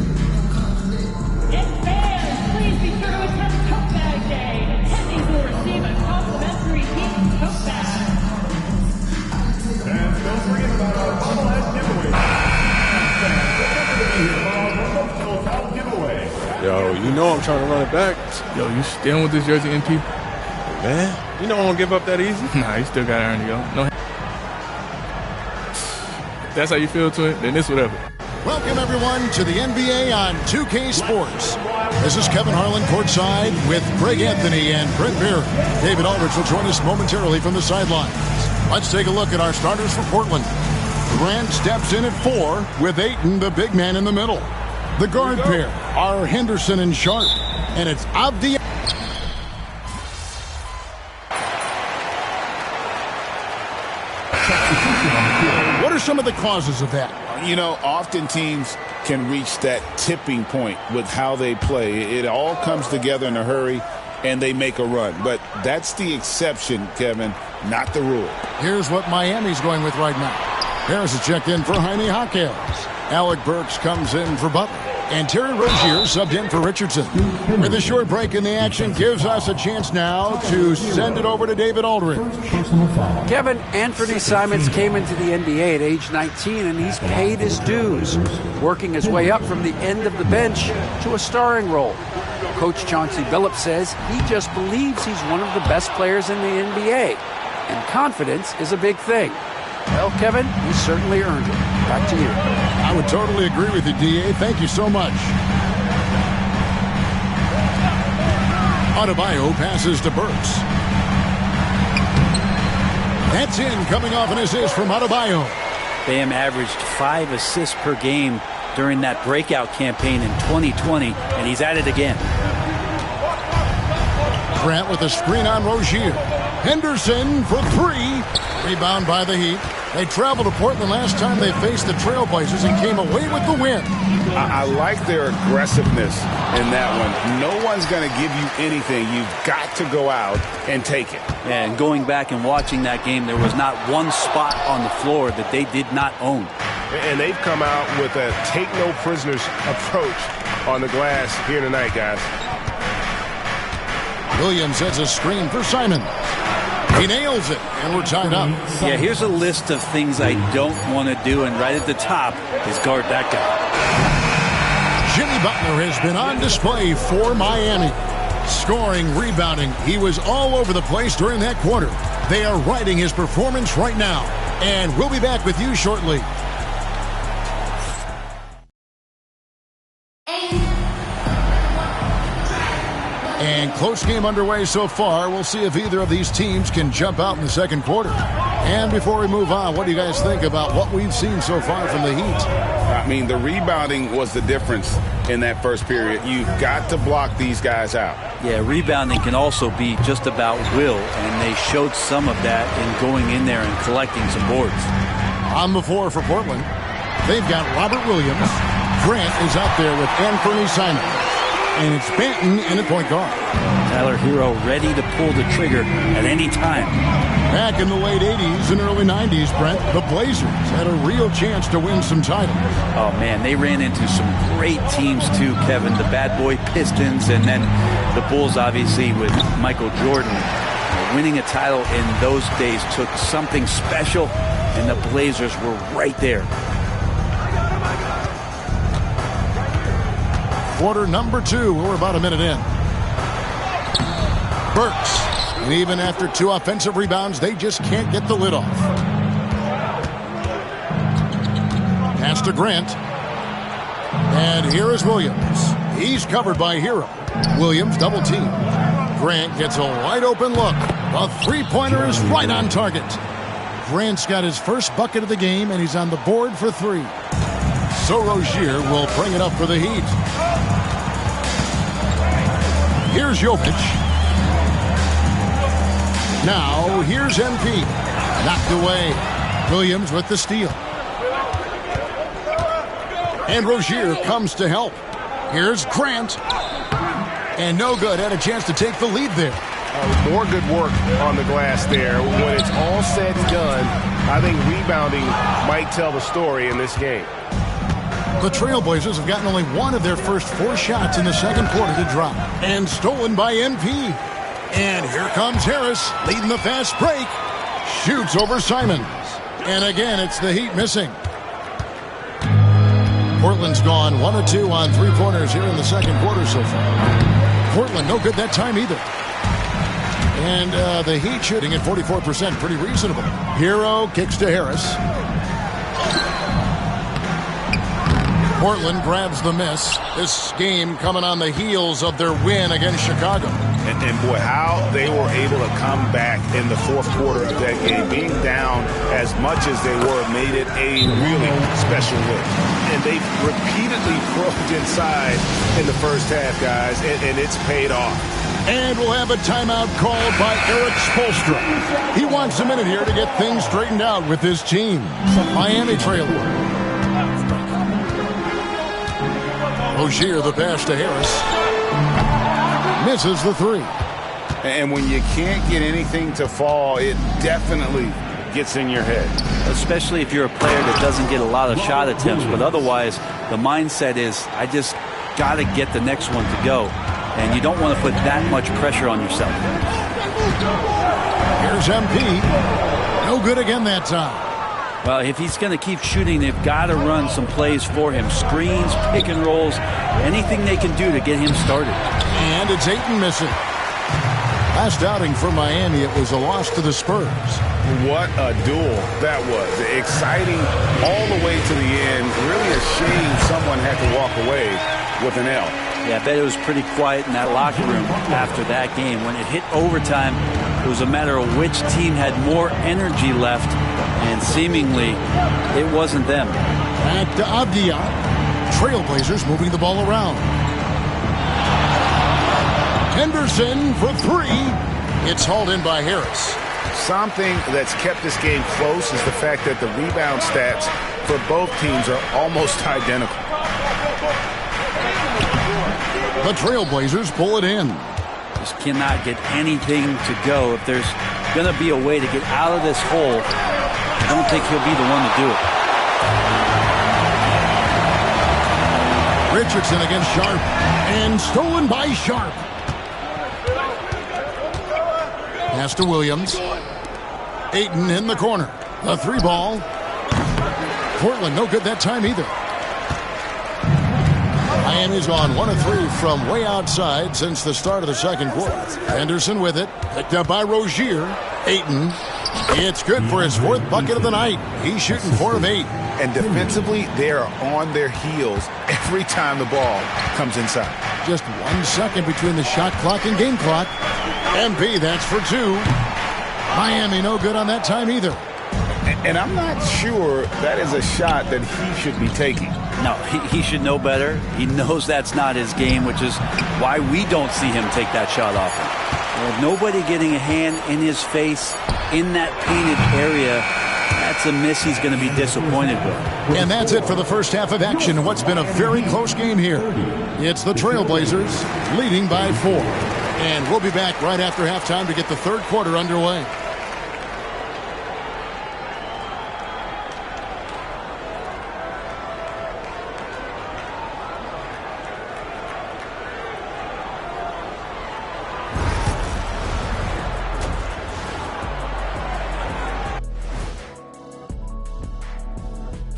And fans, please be sure to attend Coke Bag Day. Attendees will receive a complimentary Heat Coke Bag. And don't forget about our bobblehead giveaway. Fans, remember to be here for our promotional towel giveaway. Yo, you know I'm trying to run it back. Yo, you staying with this jersey, MP? Man, you know I won't give up that easy. Nah, you still got iron to go. No. If that's how you feel to it, then it's whatever. Welcome, everyone, to the NBA on 2K Sports. This is Kevin Harlan courtside with Greg Anthony and Brent Barry. David Aldridge will join us momentarily from the sidelines. Let's take a look at our starters for Portland. Grant steps in at 4 with Ayton, the big man, in the middle. The guard pair are Henderson and Sharp, and it's Avdi. What are some of the causes of that? You know, often teams can reach that tipping point with how they play. It all comes together in a hurry, and they make a run. But that's the exception, Kevin, not the rule. Here's what Miami's going with right now. Harris is checked in for Jaime Jaquez. Alec Burks comes in for Butler. And Terry Rozier subbed in for Richardson. With a short break in the action gives us a chance now to send it over to David Aldridge. Kevin, Anthony Simons came into the NBA at age 19, and he's paid his dues, working his way up from the end of the bench to a starring role. Coach Chauncey Billups says he just believes he's one of the best players in the NBA, and confidence is a big thing. Well, Kevin, he certainly earned it. Back to you. I would totally agree with you, D.A. Thank you so much. Adebayo passes to Burks. That's in, coming off an assist from Adebayo. Bam averaged 5 assists per game during that breakout campaign in 2020, and he's at it again. Grant with a screen on Rozier. Henderson for 3. Rebound by the Heat. They traveled to Portland last time they faced the Trailblazers and came away with the win. I like their aggressiveness in that one. No one's going to give you anything. You've got to go out and take it. Yeah, and going back and watching that game, there was not one spot on the floor that they did not own. And they've come out with a take-no-prisoners approach on the glass here tonight, guys. Williams has a screen for Simon. He nails it, and we're tied up. Yeah, here's a list of things I don't want to do, and right at the top is guard that guy. Jimmy Butler has been on display for Miami. Scoring, rebounding, he was all over the place during that quarter. They are riding his performance right now, and we'll be back with you shortly. And close game underway so far. We'll see if either of these teams can jump out in the second quarter. And before we move on, what do you guys think about what we've seen so far from the Heat? I mean, the rebounding was the difference in that first period. You've got to block these guys out. Yeah, rebounding can also be just about will, and they showed some of that in going in there and collecting some boards. On the floor for Portland, they've got Robert Williams. Grant is out there with Anthony Simons. And it's Banton in at point guard. Tyler Hero ready to pull the trigger at any time. Back in the late 80s and early 90s, Brent, the Blazers had a real chance to win some titles. Oh, man, they ran into some great teams, too, Kevin. The Bad Boy Pistons, and then the Bulls, obviously, with Michael Jordan. winning a title in those days took something special, and the Blazers were right there. Quarter number 2. We're about a minute in. Burks. And even after 2 offensive rebounds, they just can't get the lid off. Pass to Grant. And here is Williams. He's covered by Hero. Williams double team. Grant gets a wide open look. The three-pointer is right on target. Grant's got his first bucket of the game, and he's on the board for 3. So Rozier will bring it up for the Heat. Here's Jokic. Now, here's MP. Knocked away. Williams with the steal. And Rozier comes to help. Here's Grant. And no good. Had a chance to take the lead there. More good work on the glass there. When it's all said and done, I think rebounding might tell the story in this game. The Trailblazers have gotten only 1 of their first 4 shots in the second quarter to drop. And stolen by NP. And here comes Harris, leading the fast break. Shoots over Simons. And again, it's the Heat missing. Portland's gone 1 of 2 on 3-pointers here in the second quarter so far. Portland no good that time either. And the Heat shooting at 44%, pretty reasonable. Hero kicks to Harris. Portland grabs the miss. This game coming on the heels of their win against Chicago. And boy, how they were able to come back in the fourth quarter of that game. Being down as much as they were made it a really special win. And they repeatedly probed inside in the first half, guys, and it's paid off. And we'll have a timeout called by Eric Spoelstra. He wants a minute here to get things straightened out with his team. Miami trailer. Rozier the pass to Harris. Misses the 3. And when you can't get anything to fall, it definitely gets in your head. Especially if you're a player that doesn't get a lot of shot attempts. But otherwise, the mindset is, I just got to get the next one to go. And you don't want to put that much pressure on yourself. Here's MP. No good again that time. Well, if he's going to keep shooting, they've got to run some plays for him. Screens, pick and rolls, anything they can do to get him started. And it's Ayton missing. Last outing for Miami, it was a loss to the Spurs. What a duel that was. Exciting all the way to the end. Really a shame someone had to walk away with an L. Yeah, I bet it was pretty quiet in that locker room after that game. When it hit overtime, it was a matter of which team had more energy left, and seemingly it wasn't them. Back to Avdia. Trailblazers moving the ball around. Henderson for 3. It's hauled in by Harris. Something that's kept this game close is the fact that the rebound stats for both teams are almost identical. The Trailblazers pull it in. Just cannot get anything to go. If there's going to be a way to get out of this hole, I don't think he'll be the one to do it. Richardson against Sharp. And stolen by Sharp. Pass to Williams. Ayton in the corner. A 3-ball. Portland no good that time either. Miami's on 1 of 3 from way outside since the start of the second quarter. Henderson with it. Picked up by Rozier. Ayton. It's good for his 4th bucket of the night. He's shooting 4 of 8. And defensively, they are on their heels every time the ball comes inside. Just 1 second between the shot clock and game clock. MP, that's for 2. Miami no good on that time either. And I'm not sure that is a shot that he should be taking. No, he should know better. He knows that's not his game, which is why we don't see him take that shot often. Well, nobody getting a hand in his face in that painted area, that's a miss he's going to be disappointed with. And that's it for the first half of action in what's been a very close game here. It's the Trailblazers leading by 4. And we'll be back right after halftime to get the third quarter underway.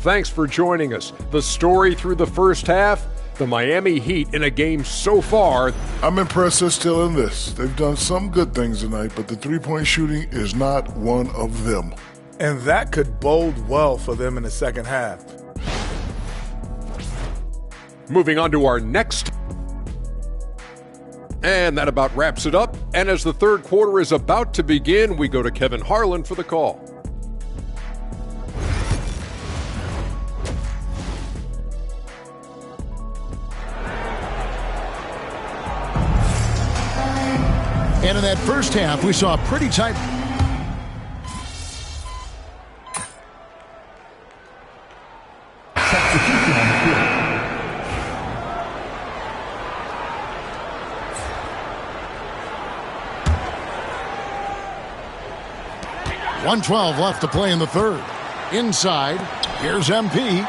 thanks for joining us. The story through the first half, the Miami Heat in a game so far. I'm impressed they're still in this. They've done some good things tonight, but the three-point shooting is not one of them. And that could bode well for them in the second half. Moving on to our next. And that about wraps it up. And as the third quarter is about to begin, we go to Kevin Harlan for the call. And in that first half, we saw a pretty tight. .112 left to play in the third. Inside, here's MP.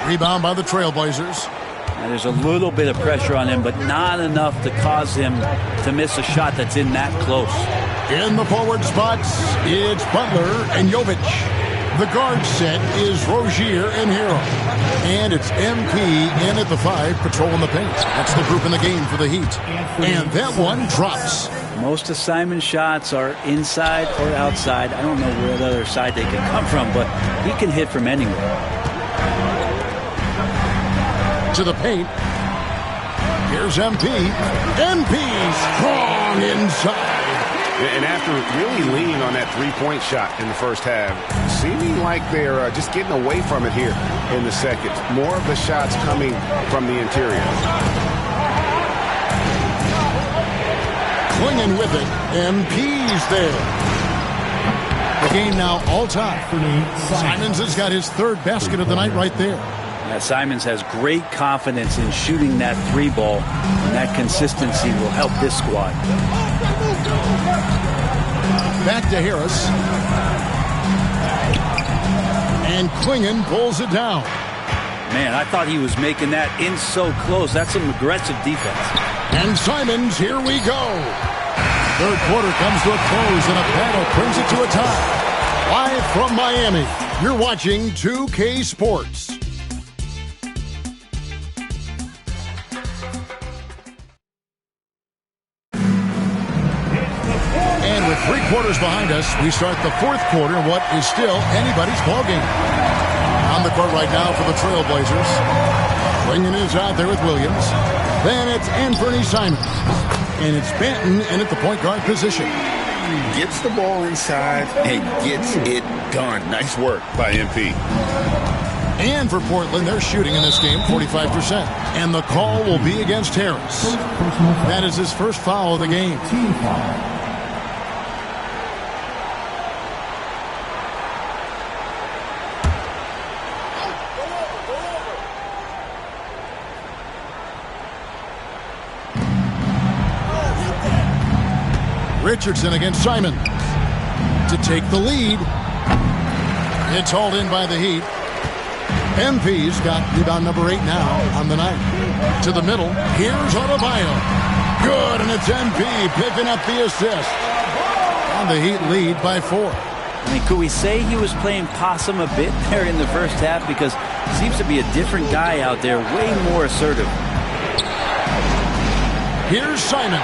Rebound by the Trailblazers. Now, there's a little bit of pressure on him, but not enough to cause him to miss a shot that's in that close. In the forward spots, it's Butler and Jovic. The guard set is Rozier and Hero. And it's MP in at the 5, patrolling the paint. That's the group in the game for the Heat. And that one drops. Most of Simon's shots are inside or outside. I don't know where the other side they can come from, but he can hit from anywhere. To the paint. Here's MP. MP strong inside. And after really leaning on that three-point shot in the first half, seeming like they're just getting away from it here in the second. More of the shots coming from the interior. Clinging with it. MP's there. The game now all tied. Simons has got his third basket of the night right there. Yeah, Simons has great confidence in shooting that three ball, and that consistency will help this squad. Back to Harris. And Klingon pulls it down. Man, I thought he was making that in so close. That's some aggressive defense. And Simons, here we go. Third quarter comes to a close, and a battle brings it to a tie. Live from Miami, you're watching 2K Sports. And with 3 quarters behind us, we start the fourth quarter in what is still anybody's ballgame. On the court right now for the Trailblazers. Klingon is out there with Williams. Then it's Anthony Simons. And it's Banton in at the point guard position. Gets the ball inside and gets it done. Nice work by MP. And for Portland, they're shooting in this game 45%. And the call will be against Harris. That is his first foul of the game. Team foul. Richardson against Simon to take the lead. It's hauled in by the Heat. MP's got rebound number 8 now on the night. To the middle, here's Adebayo. Good, and it's MP picking up the assist. And the Heat lead by 4. I mean, could we say he was playing possum a bit there in the first half? Because he seems to be a different guy out there, way more assertive. Here's Simons.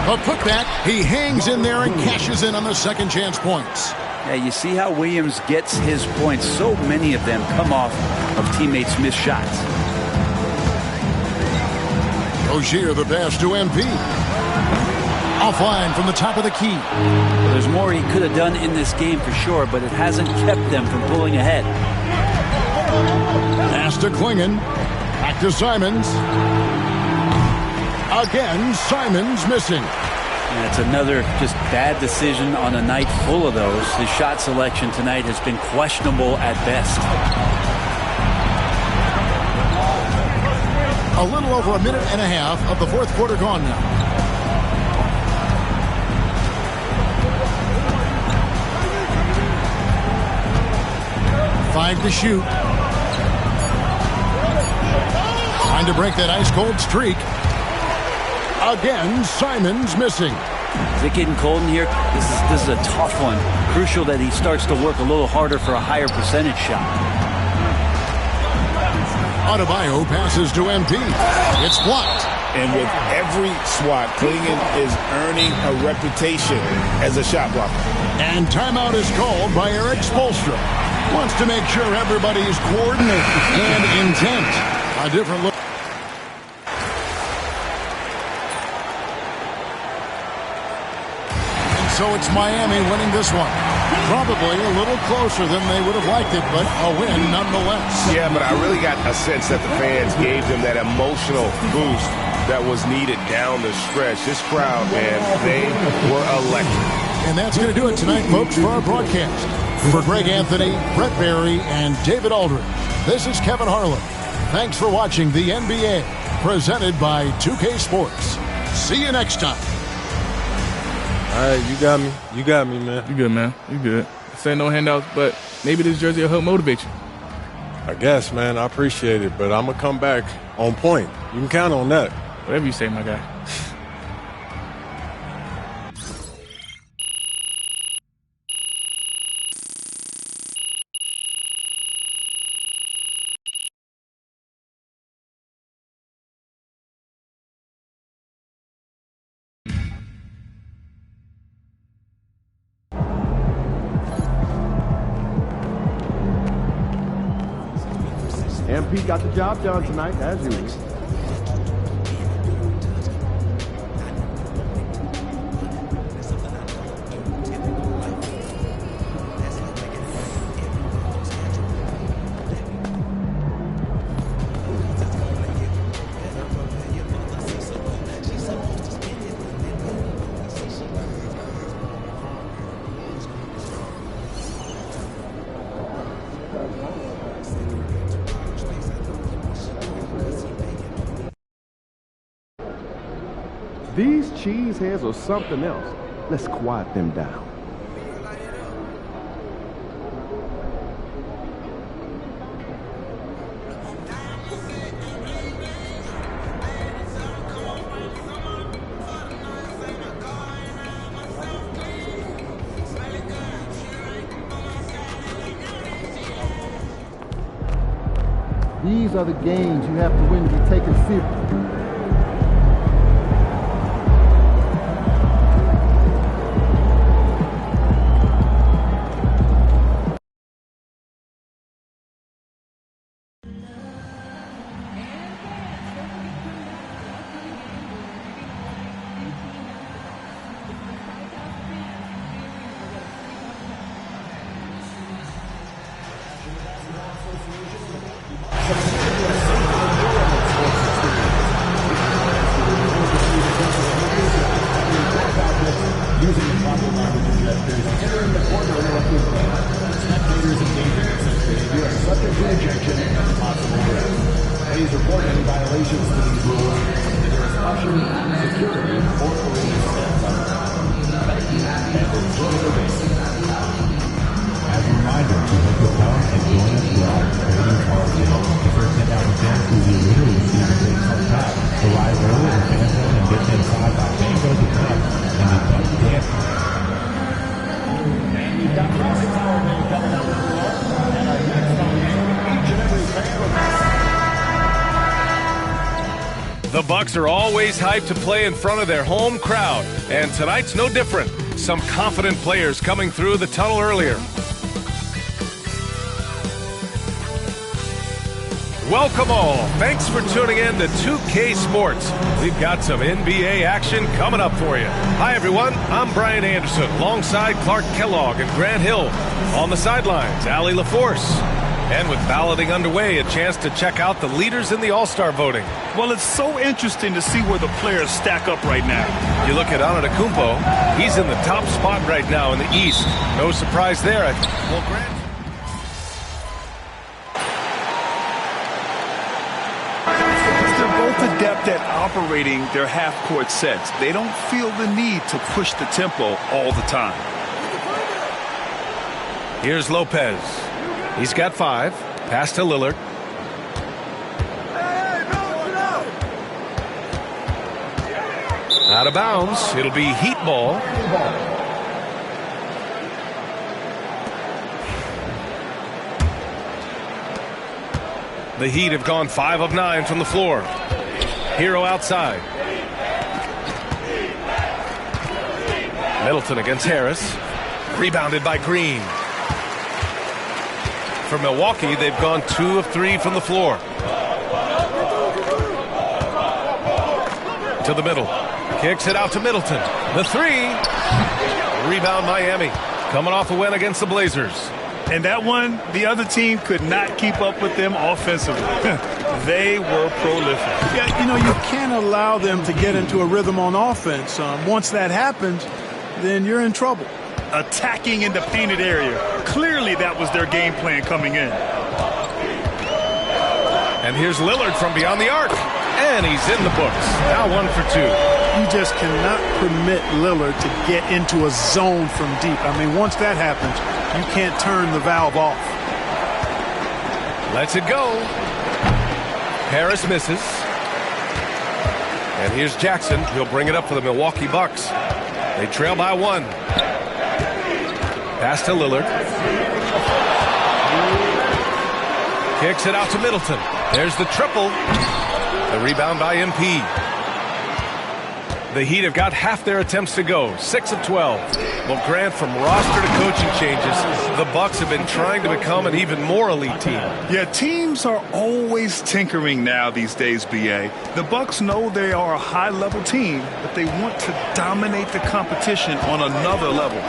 A putback, he hangs in there and cashes in on the second chance points. Yeah, you see how Williams gets his points. So many of them come off of teammates' missed shots. Rozier the pass to MP. Offline from the top of the key. Well, there's more he could have done in this game for sure, but it hasn't kept them from pulling ahead. Pass to Klingon. Back to Simons. Again, Simons missing. And it's another just bad decision on a night full of those. His shot selection tonight has been questionable at best. A little over a minute and a half of the fourth quarter gone now. Five to shoot. Trying to break that ice-cold streak. Again, Simons missing. Is it getting cold in here? This is a tough one. Crucial that he starts to work a little harder for a higher percentage shot. Adebayo passes to MP. It's blocked. And with every swat, Clingan is earning a reputation as a shot blocker. And timeout is called by Eric Spoelstra. Wants to make sure everybody's coordinated and intent. A different look. And so it's Miami winning this one. Probably a little closer than they would have liked it, but a win nonetheless. Yeah, but I really got a sense that the fans gave them that emotional boost that was needed down the stretch. This crowd, man, they were electric. And that's going to do it tonight, folks, for our broadcast. For Greg Anthony, Brett Barry, and David Aldridge, this is Kevin Harlan. Thanks for watching the NBA, presented by 2K Sports. See you next time. All right, you got me. You got me, man. You good, man. You good. Say no handouts, but maybe this jersey will help motivate you. I guess, man. I appreciate it, but I'm going to come back on point. You can count on that. Whatever you say, my guy. MP got the job done tonight, as usual. These cheeseheads are something else. Let's quiet them down. These are the games you have to win to be taken seriously. Using the proper language and gestures, entering the corner interrupting play. Spectators engaging in such behavior are subject to ejection and possible arrest. Please report any violations to these rules to the discussion, security, or police staff. Thank you, and enjoy the race. As a reminder, we hope you'll come and join us for our trading card sale. The first 10,000 fans who will literally receive a trading card pack. Arrive early in fan zone and get inside by Bango the Cup and the Duck Dance. And we've got Rockets Hour Day coming up as well. And our next on each and every fan. The Bucks are always hyped to play in front of their home crowd, and tonight's no different. Some confident players coming through the tunnel earlier. Welcome all. Thanks for tuning in to 2K Sports. We've got some NBA action coming up for you. Hi, everyone. I'm Brian Anderson, alongside Clark Kellogg and Grant Hill. On the sidelines, Allie LaForce. And with balloting underway, a chance to check out the leaders in the All-Star voting. Well, it's so interesting to see where the players stack up right now. You look at Antetokounmpo, he's in the top spot right now in the East. No surprise there. Well, Grant. Adept at operating their half-court sets. They don't feel the need to push the tempo all the time. Here's Lopez. He's got 5. Pass to Lillard. Out of bounds. It'll be Heat ball. The Heat have gone 5 of 9 from the floor. Hero outside. Middleton against Harris. Rebounded by Green. For Milwaukee, they've gone 2 of 3 from the floor. To the middle. Kicks it out to Middleton. The 3. Rebound Miami. Coming off a win against the Blazers. And that one, the other team could not keep up with them offensively. They were prolific. Yeah, you know, you can't allow them to get into a rhythm on offense. Once that happens, then you're in trouble. Attacking in the painted area. Clearly that was their game plan coming in. And here's Lillard from beyond the arc. And he's in the books. Now 1 for 2. You just cannot permit Lillard to get into a zone from deep. I mean, once that happens, you can't turn the valve off. Lets it go. Harris misses. And here's Jackson. He'll bring it up for the Milwaukee Bucks. They trail by 1. Pass to Lillard. Kicks it out to Middleton. There's the triple. The rebound by MP. The Heat have got half their attempts to go, 6 of 12. Well, Grant, from roster to coaching changes, the Bucks have been trying to become an even more elite team. Yeah, teams are always tinkering now these days, B.A. The Bucks know they are a high-level team, but they want to dominate the competition on another level.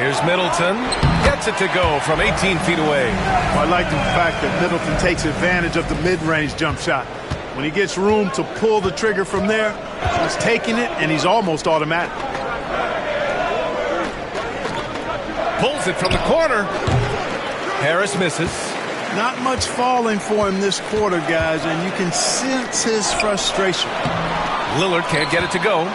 Here's Middleton. Gets it to go from 18 feet away. I like the fact that Middleton takes advantage of the mid-range jump shot. When he gets room to pull the trigger from there, he's taking it, and he's almost automatic. Pulls it from the corner. Harris misses. Not much falling for him this quarter, guys, and you can sense his frustration. Lillard can't get it to go.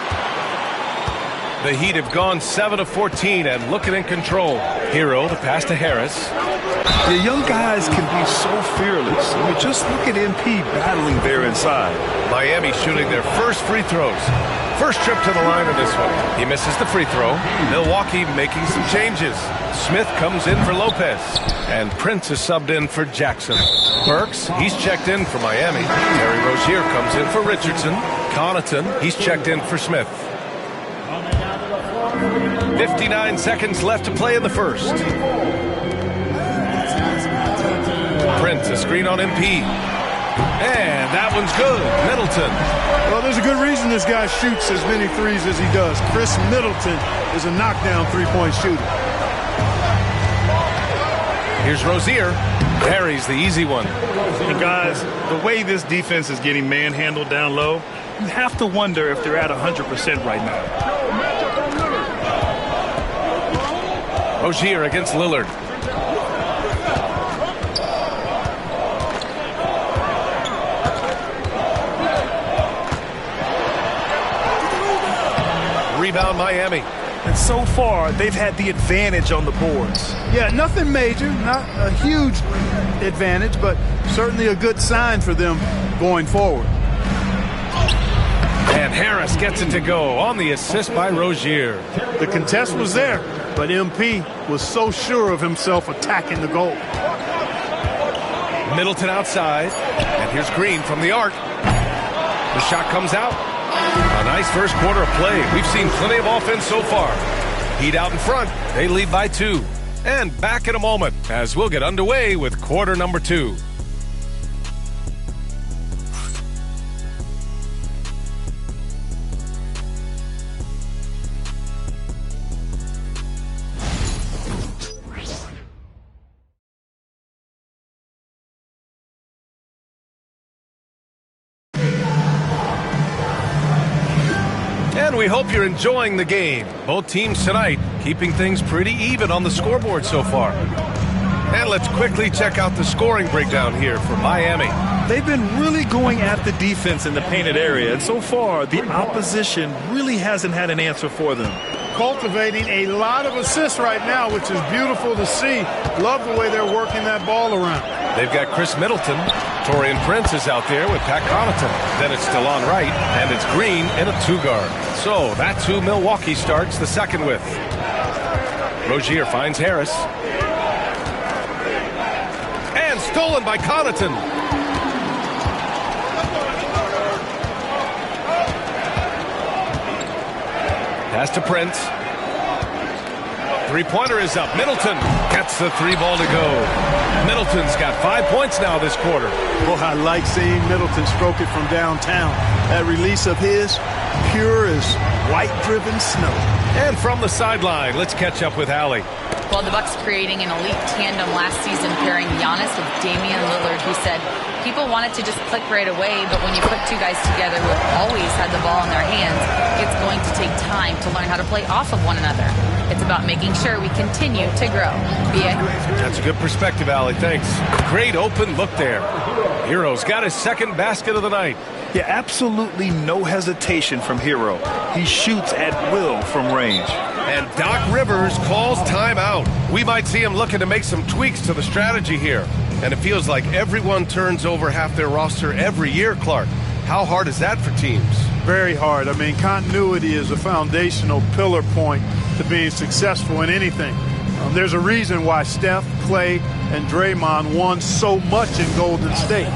The Heat have gone 7 of 14 and looking in control. Hero to pass to Harris. The young guys can be so fearless. I mean, just look at MP battling there inside. Miami shooting their first free throws. First trip to the line in this one. He misses the free throw. Milwaukee making some changes. Smith comes in for Lopez. And Prince is subbed in for Jackson. Burks, he's checked in for Miami. Terry Rozier comes in for Richardson. Connaughton, he's checked in for Smith. 59 seconds left to play in the first. Prince, a screen on MP. And that one's good. Middleton. Well, there's a good reason this guy shoots as many threes as he does. Chris Middleton is a knockdown three-point shooter. Here's Rozier. Carries the easy one. And guys, the way this defense is getting manhandled down low, you have to wonder if they're at 100% right now. Rozier against Lillard. Rebound Miami. And so far, they've had the advantage on the boards. Yeah, nothing major, not a huge advantage, but certainly a good sign for them going forward. And Harris gets it to go on the assist by Rozier. The contest was there, but MP was so sure of himself attacking the goal. Middleton outside, and here's Green from the arc. The shot comes out. A nice first quarter of play. We've seen plenty of offense so far. Heat out in front. They lead by 2. And back in a moment as we'll get underway with quarter number 2. And we hope you're enjoying the game. Both teams tonight keeping things pretty even on the scoreboard so far. And let's quickly check out the scoring breakdown here for Miami. They've been really going at the defense in the painted area, and so far the opposition really hasn't had an answer for them. Cultivating a lot of assists right now, which is beautiful to see. Love the way they're working that ball around. They've got Chris Middleton. Torian Prince is out there with Pat Connaughton. Then it's DeLon Wright, and it's Green in a 2-guard. So that's who Milwaukee starts the second with. Rozier finds Harris. And stolen by Connaughton. Pass to Prince. Three-pointer is up. Middleton gets the 3-ball to go. Middleton's got 5 points now this quarter. Well, I like seeing Middleton stroke it from downtown. That release of his, pure as white-driven snow. And from the sideline, let's catch up with Allie. Well, the Bucks creating an elite tandem last season pairing Giannis with Damian Lillard, who said people wanted to just click right away, but when you put two guys together who have always had the ball in their hands, it's going to take time to learn how to play off of one another. It's about making sure we continue to grow. B.A. That's a good perspective, Allie. Thanks. Great open look there. Hero's got his second basket of the night. Yeah, absolutely no hesitation from Hero. He shoots at will from range. And Doc Rivers calls timeout. We might see him looking to make some tweaks to the strategy here. And it feels like everyone turns over half their roster every year, Clark. How hard is that for teams? Very hard. I mean, continuity is a foundational pillar point to being successful in anything. There's a reason why Steph, Clay, and Draymond won so much in Golden State.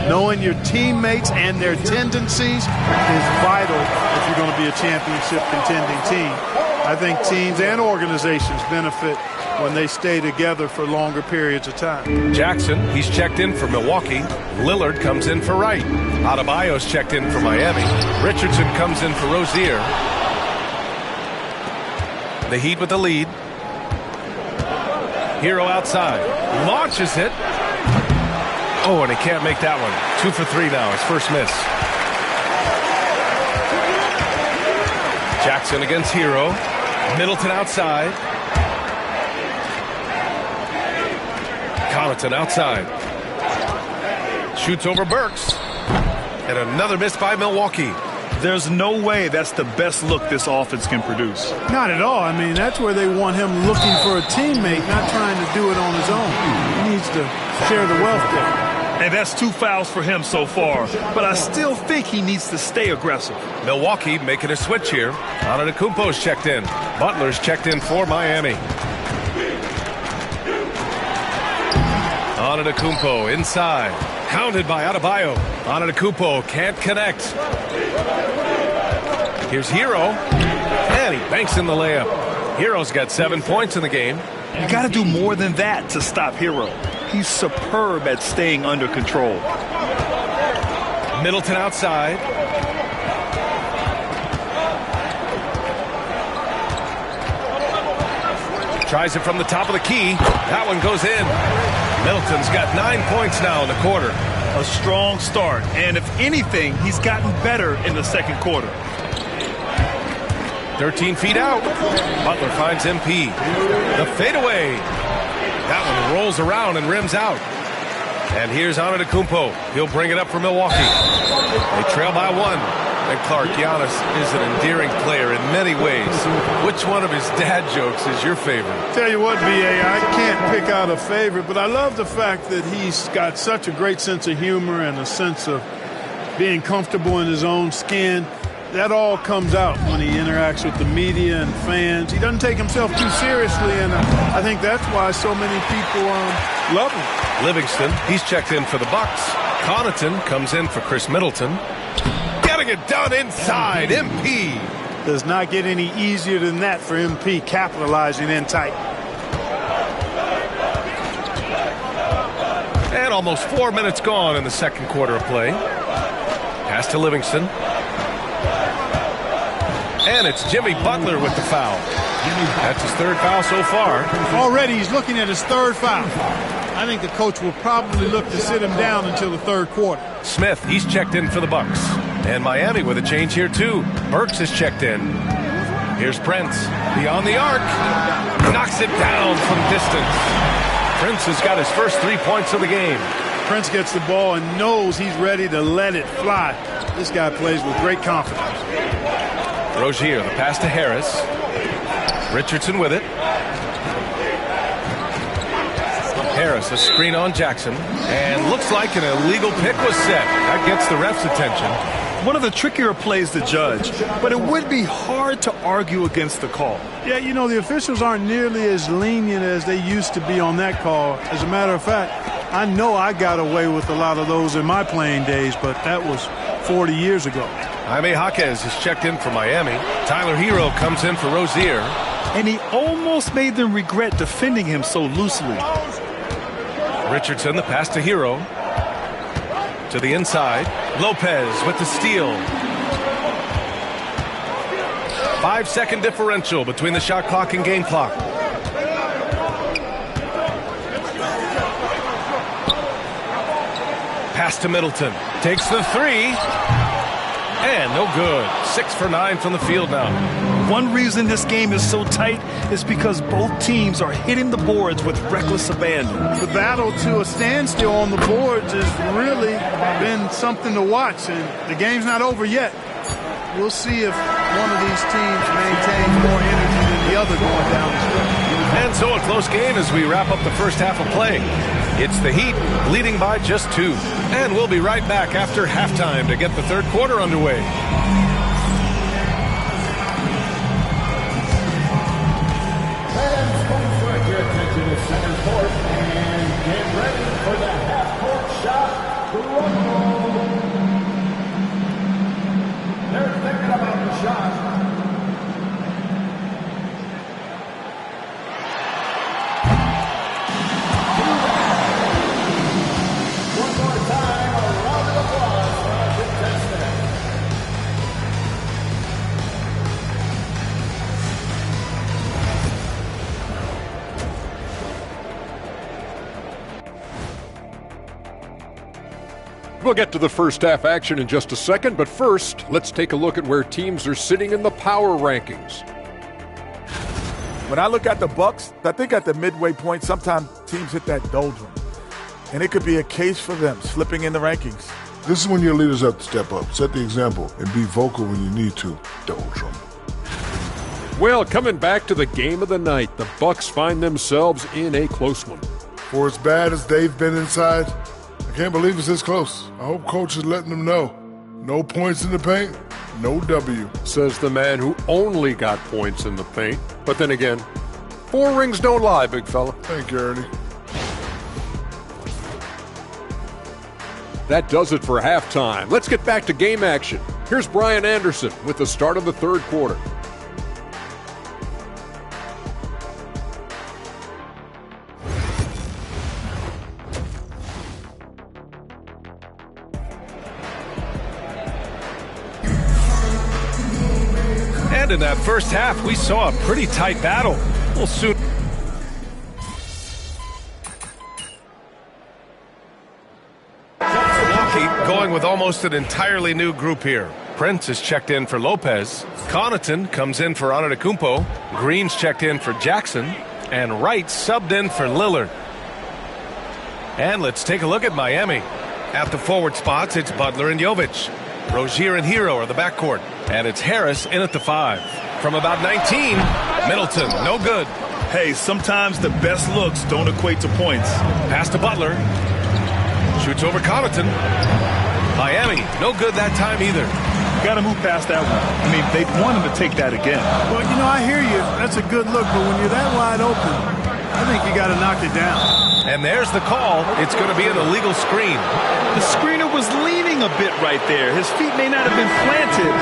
Knowing your teammates and their tendencies is vital if you're going to be a championship contending team. I think teams and organizations benefit when they stay together for longer periods of time. Jackson, he's checked in for Milwaukee. Lillard comes in for Wright. Adebayo's checked in for Miami. Richardson comes in for Rozier. The Heat with the lead. Hero outside. Launches it. Oh, and he can't make that one. 2 for 3 now. His first miss. Jackson against Hero. Middleton outside. Connaughton outside. Shoots over Burks. And another miss by Milwaukee. There's no way that's the best look this offense can produce. Not at all. I mean, that's where they want him looking for a teammate, not trying to do it on his own. He needs to share the wealth there. And that's 2 fouls for him so far. But I still think he needs to stay aggressive. Milwaukee making a switch here. Antetokounmpo's checked in. Butler's checked in for Miami. Antetokounmpo inside. Hounded by Adebayo. Antetokounmpo can't connect. Here's Hero. And he banks in the layup. Hero's got 7 points in the game. You got to do more than that to stop Hero. He's superb at staying under control. Middleton outside. Tries it from the top of the key. That one goes in. Middleton's got 9 points now in the quarter. A strong start. And if anything, he's gotten better in the second quarter. 13 feet out. Butler finds MP. The fadeaway. That one rolls around and rims out. And here's Antetokounmpo. He'll bring it up for Milwaukee. They trail by 1. And Clark, Giannis is an endearing player in many ways. Which one of his dad jokes is your favorite? Tell you what, B.A., I can't pick out a favorite, but I love the fact that he's got such a great sense of humor and a sense of being comfortable in his own skin. That all comes out when he interacts with the media and fans. He doesn't take himself too seriously, and I think that's why so many people love him. Livingston, he's checked in for the Bucks. Connaughton comes in for Chris Middleton. Getting it done inside, MP. Does not get any easier than that for MP, capitalizing in tight. And almost 4 minutes gone in the second quarter of play. Pass to Livingston. And it's Jimmy Butler with the foul. That's his 3rd foul so far. Already he's looking at his 3rd foul. I think the coach will probably look to sit him down until the 3rd quarter. Smith, he's checked in for the Bucks. And Miami with a change here too. Burks is checked in. Here's Prince. Beyond the arc. Knocks it down from distance. Prince has got his first 3 points of the game. Prince gets the ball and knows he's ready to let it fly. This guy plays with great confidence. Rozier, the pass to Harris. Richardson with it. Harris, a screen on Jackson. And looks like an illegal pick was set. That gets the ref's attention. One of the trickier plays to judge, but it would be hard to argue against the call. Yeah, you know, the officials aren't nearly as lenient as they used to be on that call. As a matter of fact, I know I got away with a lot of those in my playing days, but that was 40 years ago. Jaime Jaquez is checked in for Miami. Tyler Hero comes in for Rozier. And he almost made them regret defending him so loosely. Richardson, the pass to Hero. To the inside. Lopez with the steal. 5-second differential between the shot clock and game clock. Pass to Middleton. Takes the three. And no good. 6 for 9 from the field now. One reason this game is so tight is because both teams are hitting the boards with reckless abandon. The battle to a standstill on the boards has really been something to watch, and the game's not over yet. We'll see if one of these teams maintains more energy than the other going down the stretch. And so a close game as we wrap up the first half of play. It's the Heat leading by just 2. And we'll be right back after halftime to get the third quarter underway. Center court and get ready for the half-court shot. They're thinking about the shot. One more time, a round of applause for our contestant. We'll get to the first half action in just a second, but first, let's take a look at where teams are sitting in the power rankings. When I look at the Bucks, I think at the midway point, sometimes teams hit that doldrum. And it could be a case for them slipping in the rankings. This is when your leaders have to step up, set the example, and be vocal when you need to. Doldrum. Well, coming back to the game of the night, the Bucks find themselves in a close one. For as bad as they've been inside, I can't believe it's this close. I hope coach is letting them know. No points in the paint, no W. Says the man who only got points in the paint. But then again, 4 rings don't lie, big fella. Thank you, Ernie. That does it for halftime. Let's get back to game action. Here's Brian Anderson with the start of the third quarter. And in that first half, we saw a pretty tight battle. We'll soon. Milwaukee going with almost an entirely new group here. Prince is checked in for Lopez. Connaughton comes in for Antetokounmpo. Green's checked in for Jackson. And Wright subbed in for Lillard. And let's take a look at Miami. At the forward spots, it's Butler and Jovic. Rozier and Hero are the backcourt. And it's Harris in at the 5. From about 19, Middleton, no good. Hey, sometimes the best looks don't equate to points. Pass to Butler. Shoots over Connaughton. Miami, no good that time either. Got to move past that one. I mean, they want him to take that again. Well, you know, I hear you. That's a good look, but when you're that wide open, I think you got to knock it down. And there's the call. It's going to be an illegal screen. The screener was leaning a bit right there. His feet may not have been planted.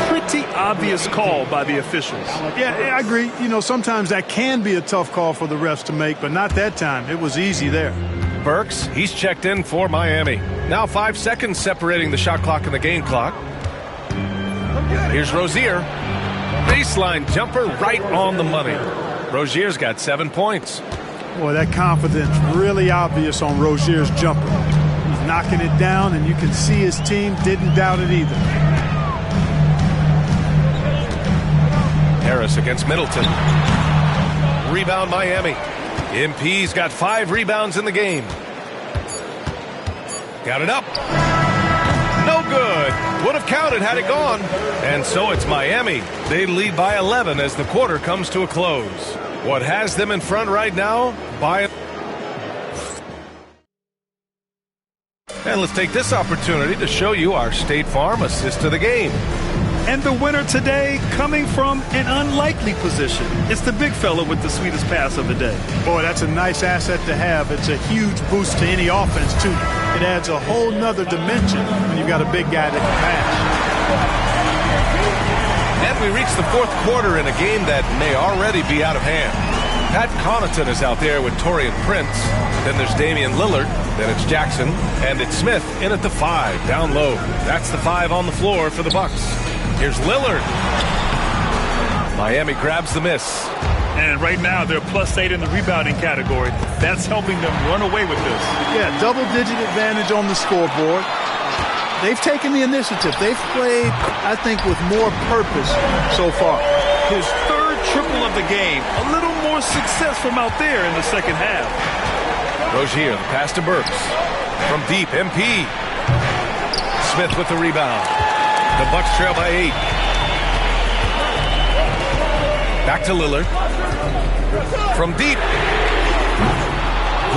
Pretty obvious call by the officials. Yeah, I agree. You know, sometimes that can be a tough call for the refs to make, but not that time. It was easy there. Burks, he's checked in for Miami. Now 5 seconds separating the shot clock and the game clock. Here's Rozier. Baseline jumper right on the money. Rozier's got 7 points. Boy, that confidence really obvious on Rozier's jumper. He's knocking it down, and you can see his team didn't doubt it either. Harris against Middleton. Rebound Miami. MP's got 5 rebounds in the game. Got it up. No good. Would have counted had it gone. And so it's Miami. They lead by 11 as the quarter comes to a close. What has them in front right now? And let's take this opportunity to show you our State Farm assist of the game. And the winner today coming from an unlikely position. It's the big fella with the sweetest pass of the day. Boy, that's a nice asset to have. It's a huge boost to any offense, too. It adds a whole nother dimension when you've got a big guy that can pass. And we reach the fourth quarter in a game that may already be out of hand. Pat Connaughton is out there with Torian Prince. Then there's Damian Lillard. Then it's Jackson. And it's Smith in at the 5, down low. That's the 5 on the floor for the Bucks. Here's Lillard. Miami grabs the miss. And right now, they're +8 in the rebounding category. That's helping them run away with this. Yeah, double-digit advantage on the scoreboard. They've taken the initiative. They've played, I think, with more purpose so far. His third triple of the game. A little more success from out there in the second half. Rozier, the pass to Burks. From deep, MP. Smith with the rebound. The Bucks trail by 8. Back to Lillard. From deep.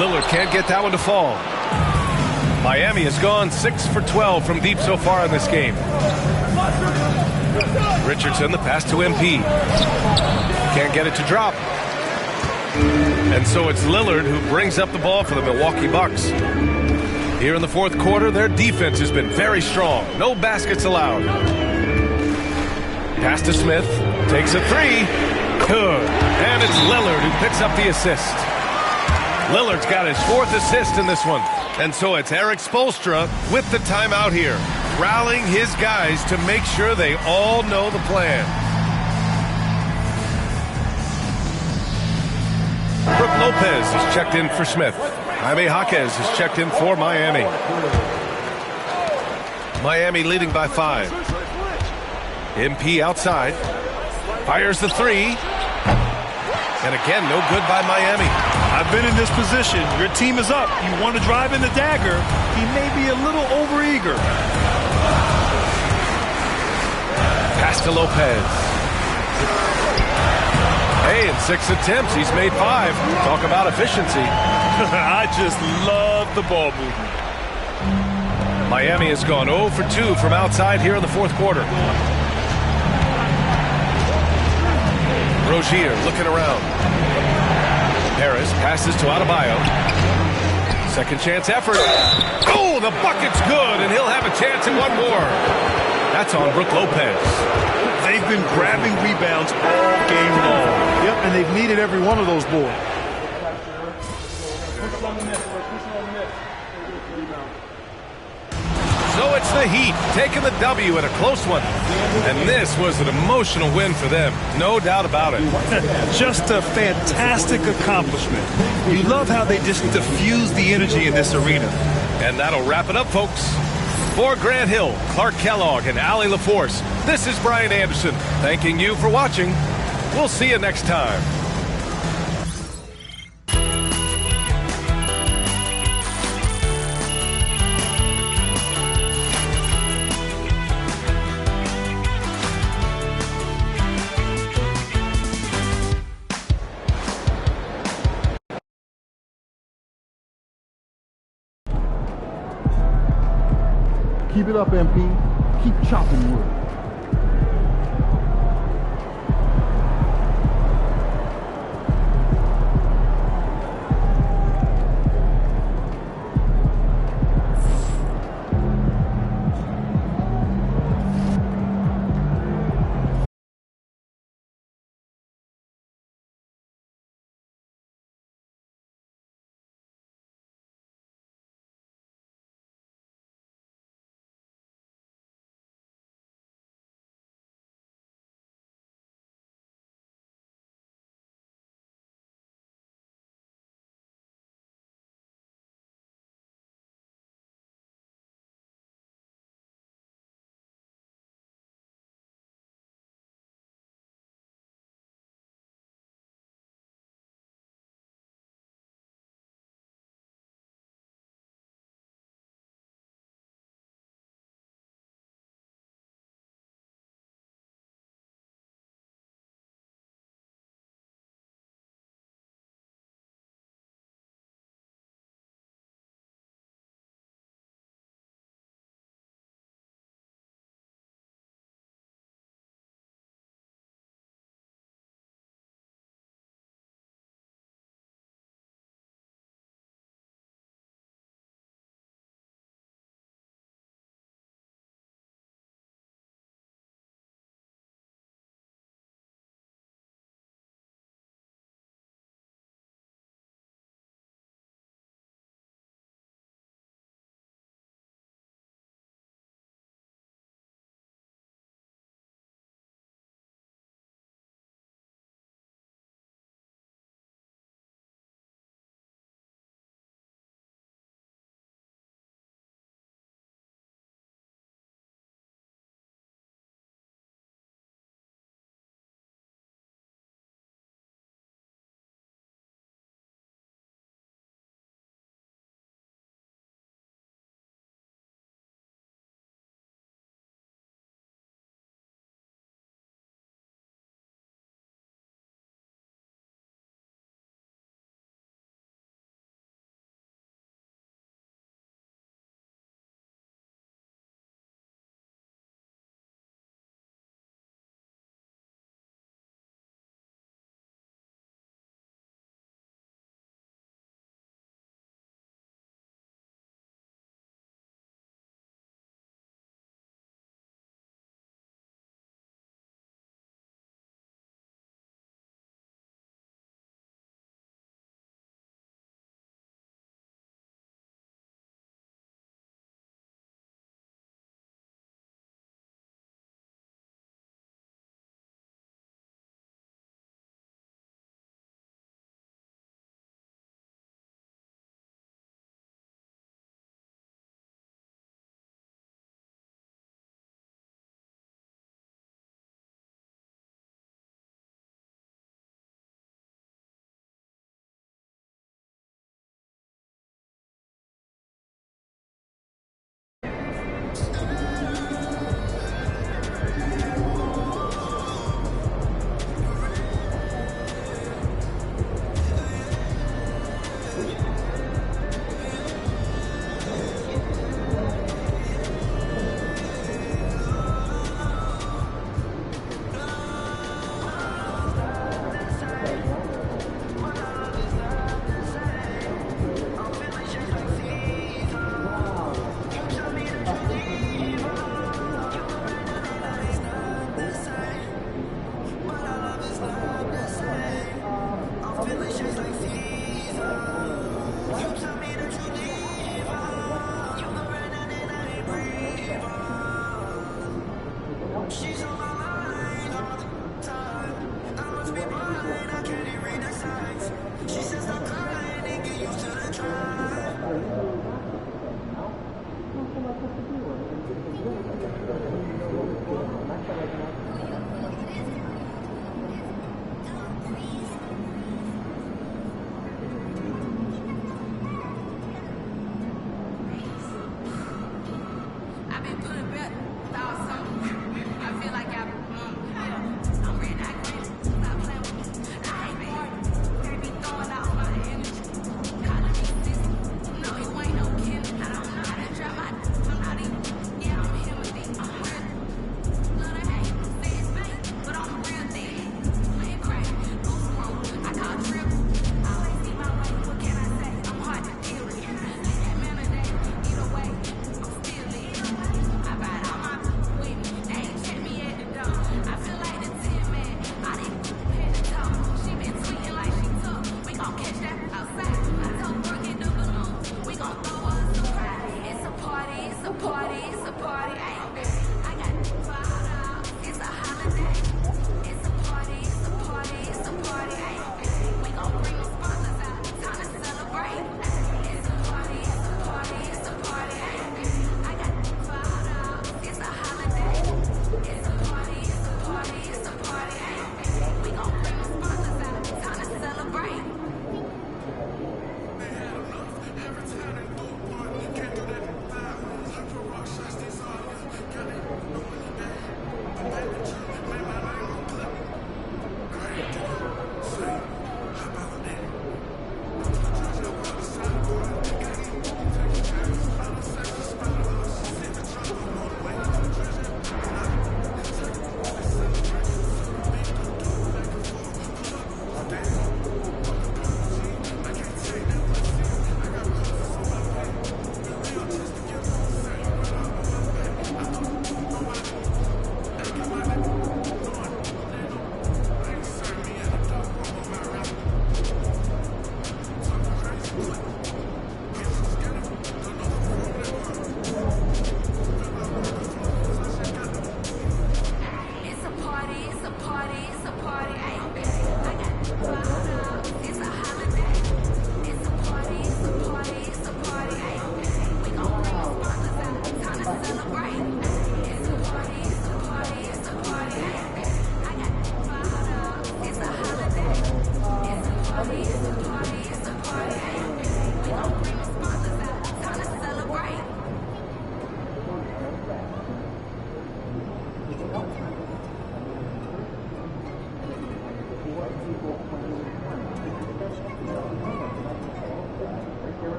Lillard can't get that one to fall. Miami has gone 6 for 12 from deep so far in this game. Richardson, the pass to MP. Can't get it to drop. And so it's Lillard who brings up the ball for the Milwaukee Bucks. Here in the fourth quarter, their defense has been very strong. No baskets allowed. Pass to Smith. Takes a 3. Good. And it's Lillard who picks up the assist. Lillard's got his 4th assist in this one. And so it's Eric Spoelstra with the timeout here, rallying his guys to make sure they all know the plan. Brook Lopez is checked in for Smith. Jaime Jaquez is checked in for Miami. Miami leading by 5. MP outside. Fires the 3. And again, no good by Miami. I've been in this position. Your team is up. You want to drive in the dagger. He may be a little overeager. Pass to Lopez. Hey, in 6 attempts, he's made 5. Talk about efficiency. I just love the ball movement. Miami has gone 0 for 2 from outside here in the fourth quarter. Rozier looking around. Harris passes to Adebayo. Second chance effort. Oh, the bucket's good, and he'll have a chance at one more. That's on Brook Lopez. They've been grabbing rebounds all game long. Yep, and they've needed every one of those boards. So it's the Heat taking the W in a close one. And this was an emotional win for them. No doubt about it. Just a fantastic accomplishment. You love how they just diffuse the energy in this arena. And that'll wrap it up, folks. For Grant Hill, Clark Kellogg, and Allie LaForce, this is Brian Anderson thanking you for watching. We'll see you next time. Keep it up, MP. Keep chopping wood.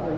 Right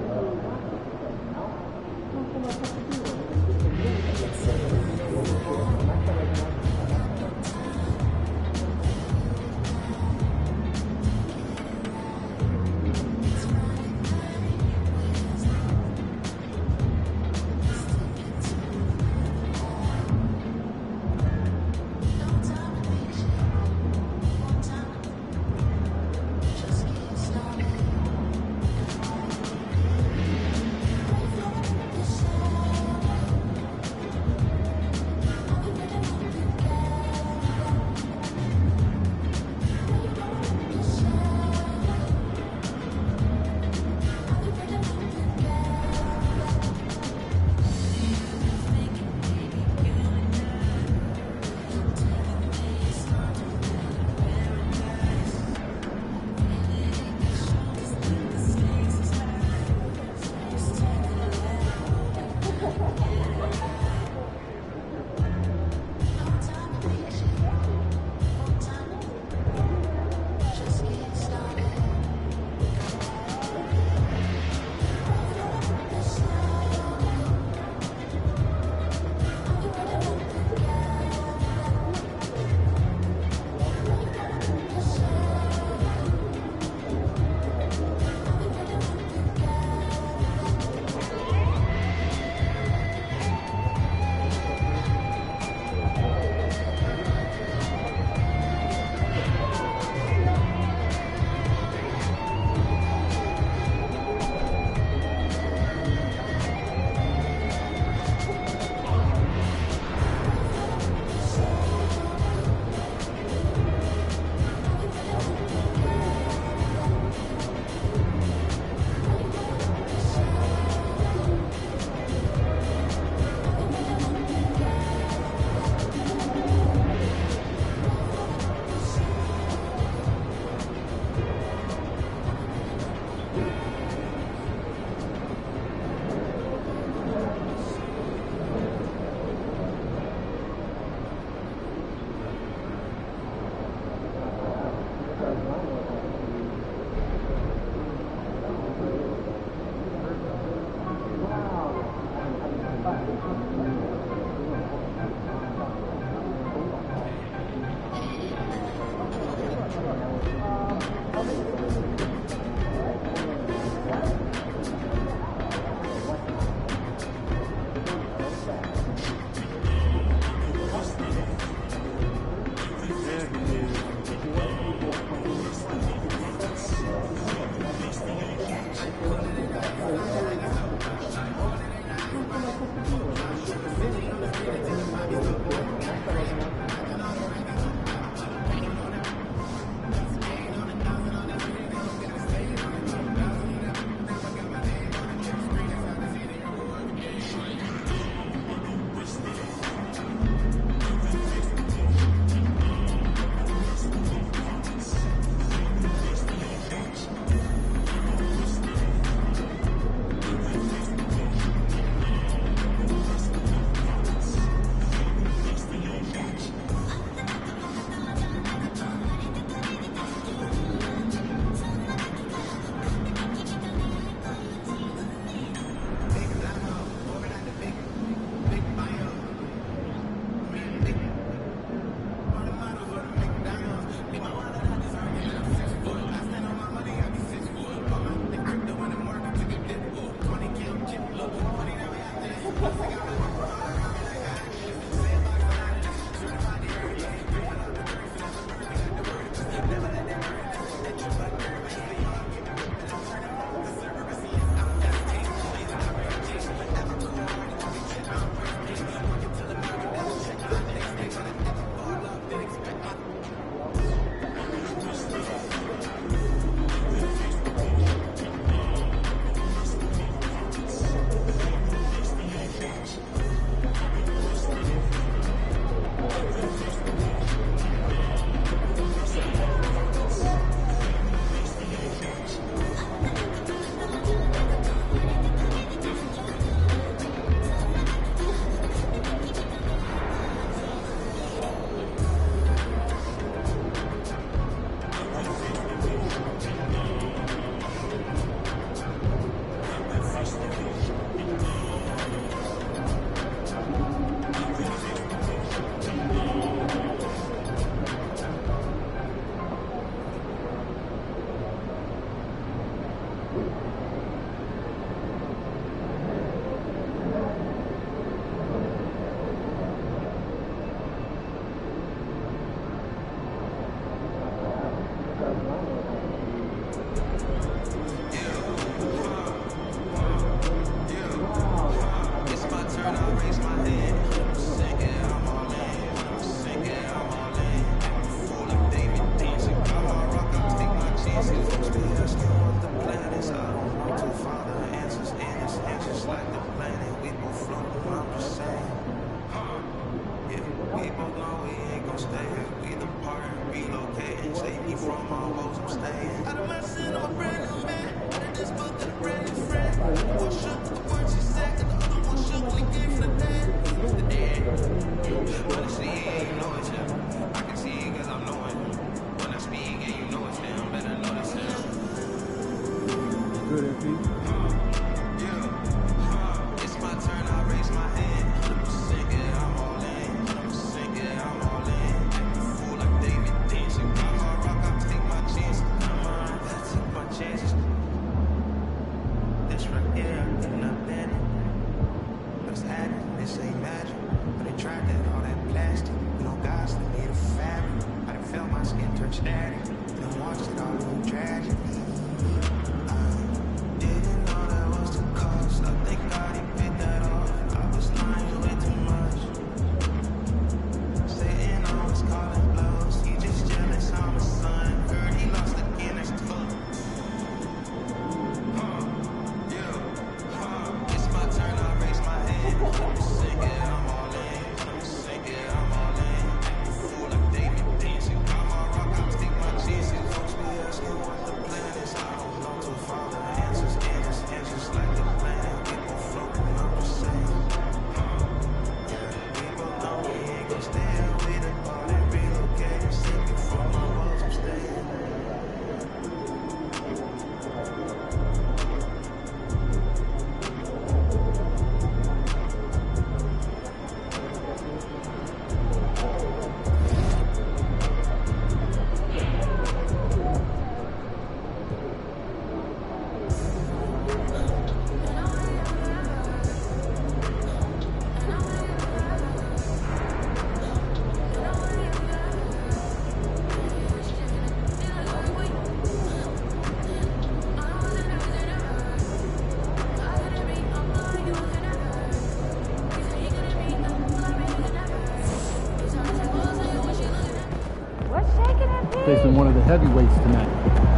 facing one of the heavyweights tonight.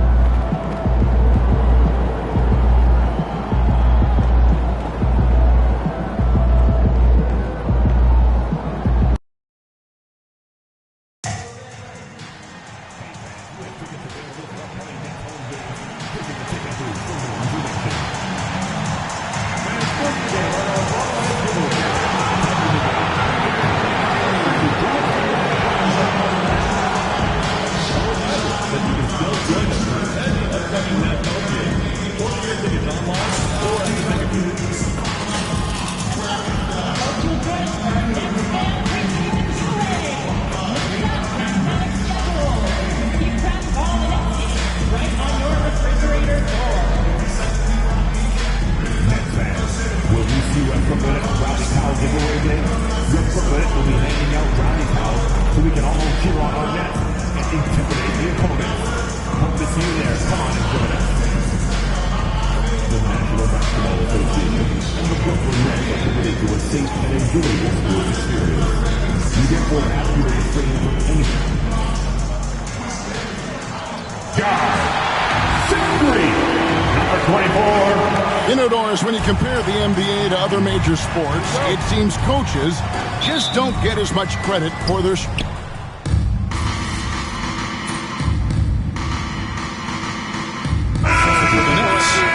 Indoors, when you compare the NBA to other major sports, it seems coaches just don't get as much credit for their...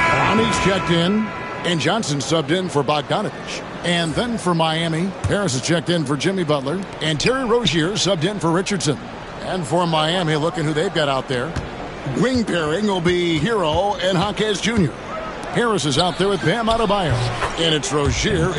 Brownie's checked in, and Johnson subbed in for Bogdanovich. And then for Miami, Harris has checked in for Jimmy Butler, and Terry Rozier subbed in for Richardson. And for Miami, looking who they've got out there, wing pairing will be Hero and Jaquez Jr. Harris is out there with Bam Adebayo, and it's Rozier.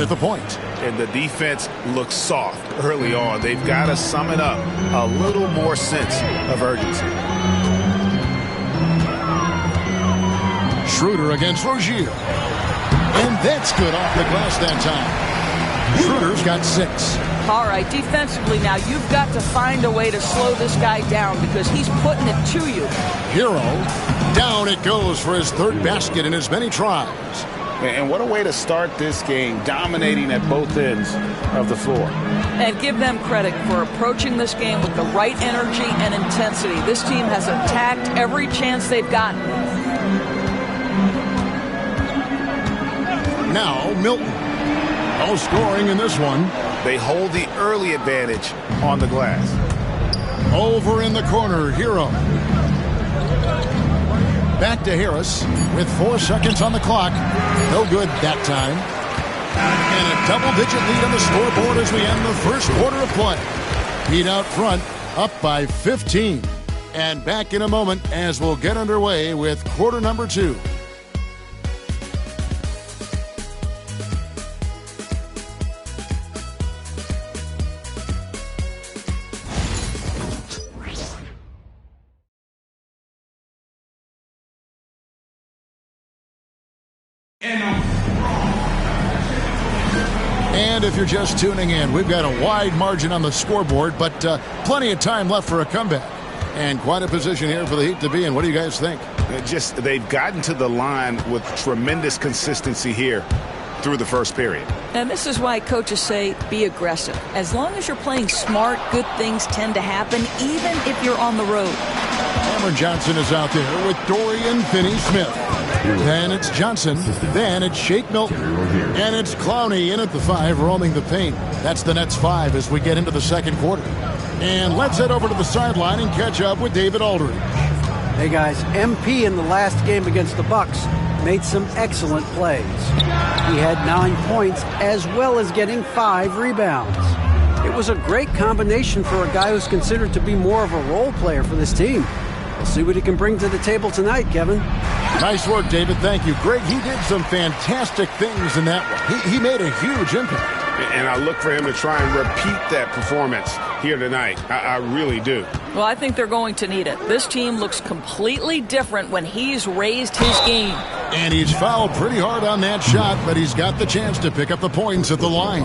at the point. And the defense looks soft early on. They've got to sum it up. A little more sense of urgency. Schroeder against Rozier. And that's good off the glass that time. Schroeder's got 6. All right, defensively now, you've got to find a way to slow this guy down because he's putting it to you. Hero, down it goes for his 3rd basket in as many tries. And what a way to start this game, dominating at both ends of the floor. And give them credit for approaching this game with the right energy and intensity. This team has attacked every chance they've gotten. Now, Milton. No scoring in this one. They hold the early advantage on the glass. Over in the corner, Hero. Back to Harris with 4 seconds on the clock. No good that time. And a double-digit lead on the scoreboard as we end the first quarter of play. Heat out front, up by 15. And back in a moment as we'll get underway with quarter number 2. And if you're just tuning in, we've got a wide margin on the scoreboard, but plenty of time left for a comeback. And quite a position here for the Heat to be in. What do you guys think? They've gotten to the line with tremendous consistency here through the first period. And this is why coaches say be aggressive. As long as you're playing smart, good things tend to happen, even if you're on the road. Cameron Johnson is out there with Dorian Finney-Smith. Then it's Johnson. Then it's Shake Milton. And it's Clowney in at the 5, roaming the paint. That's the Nets 5 as we get into the second quarter. And let's head over to the sideline and catch up with David Aldridge. Hey guys, MP in the last game against the Bucks made some excellent plays. He had 9 points as well as getting 5 rebounds. It was a great combination for a guy who's considered to be more of a role player for this team. We'll see what he can bring to the table tonight, Kevin. Nice work, David. Thank you. Greg, he did some fantastic things in that one. He made a huge impact. And I look for him to try and repeat that performance here tonight. I really do. Well, I think they're going to need it. This team looks completely different when he's raised his game. And he's fouled pretty hard on that shot, but he's got the chance to pick up the points at the line.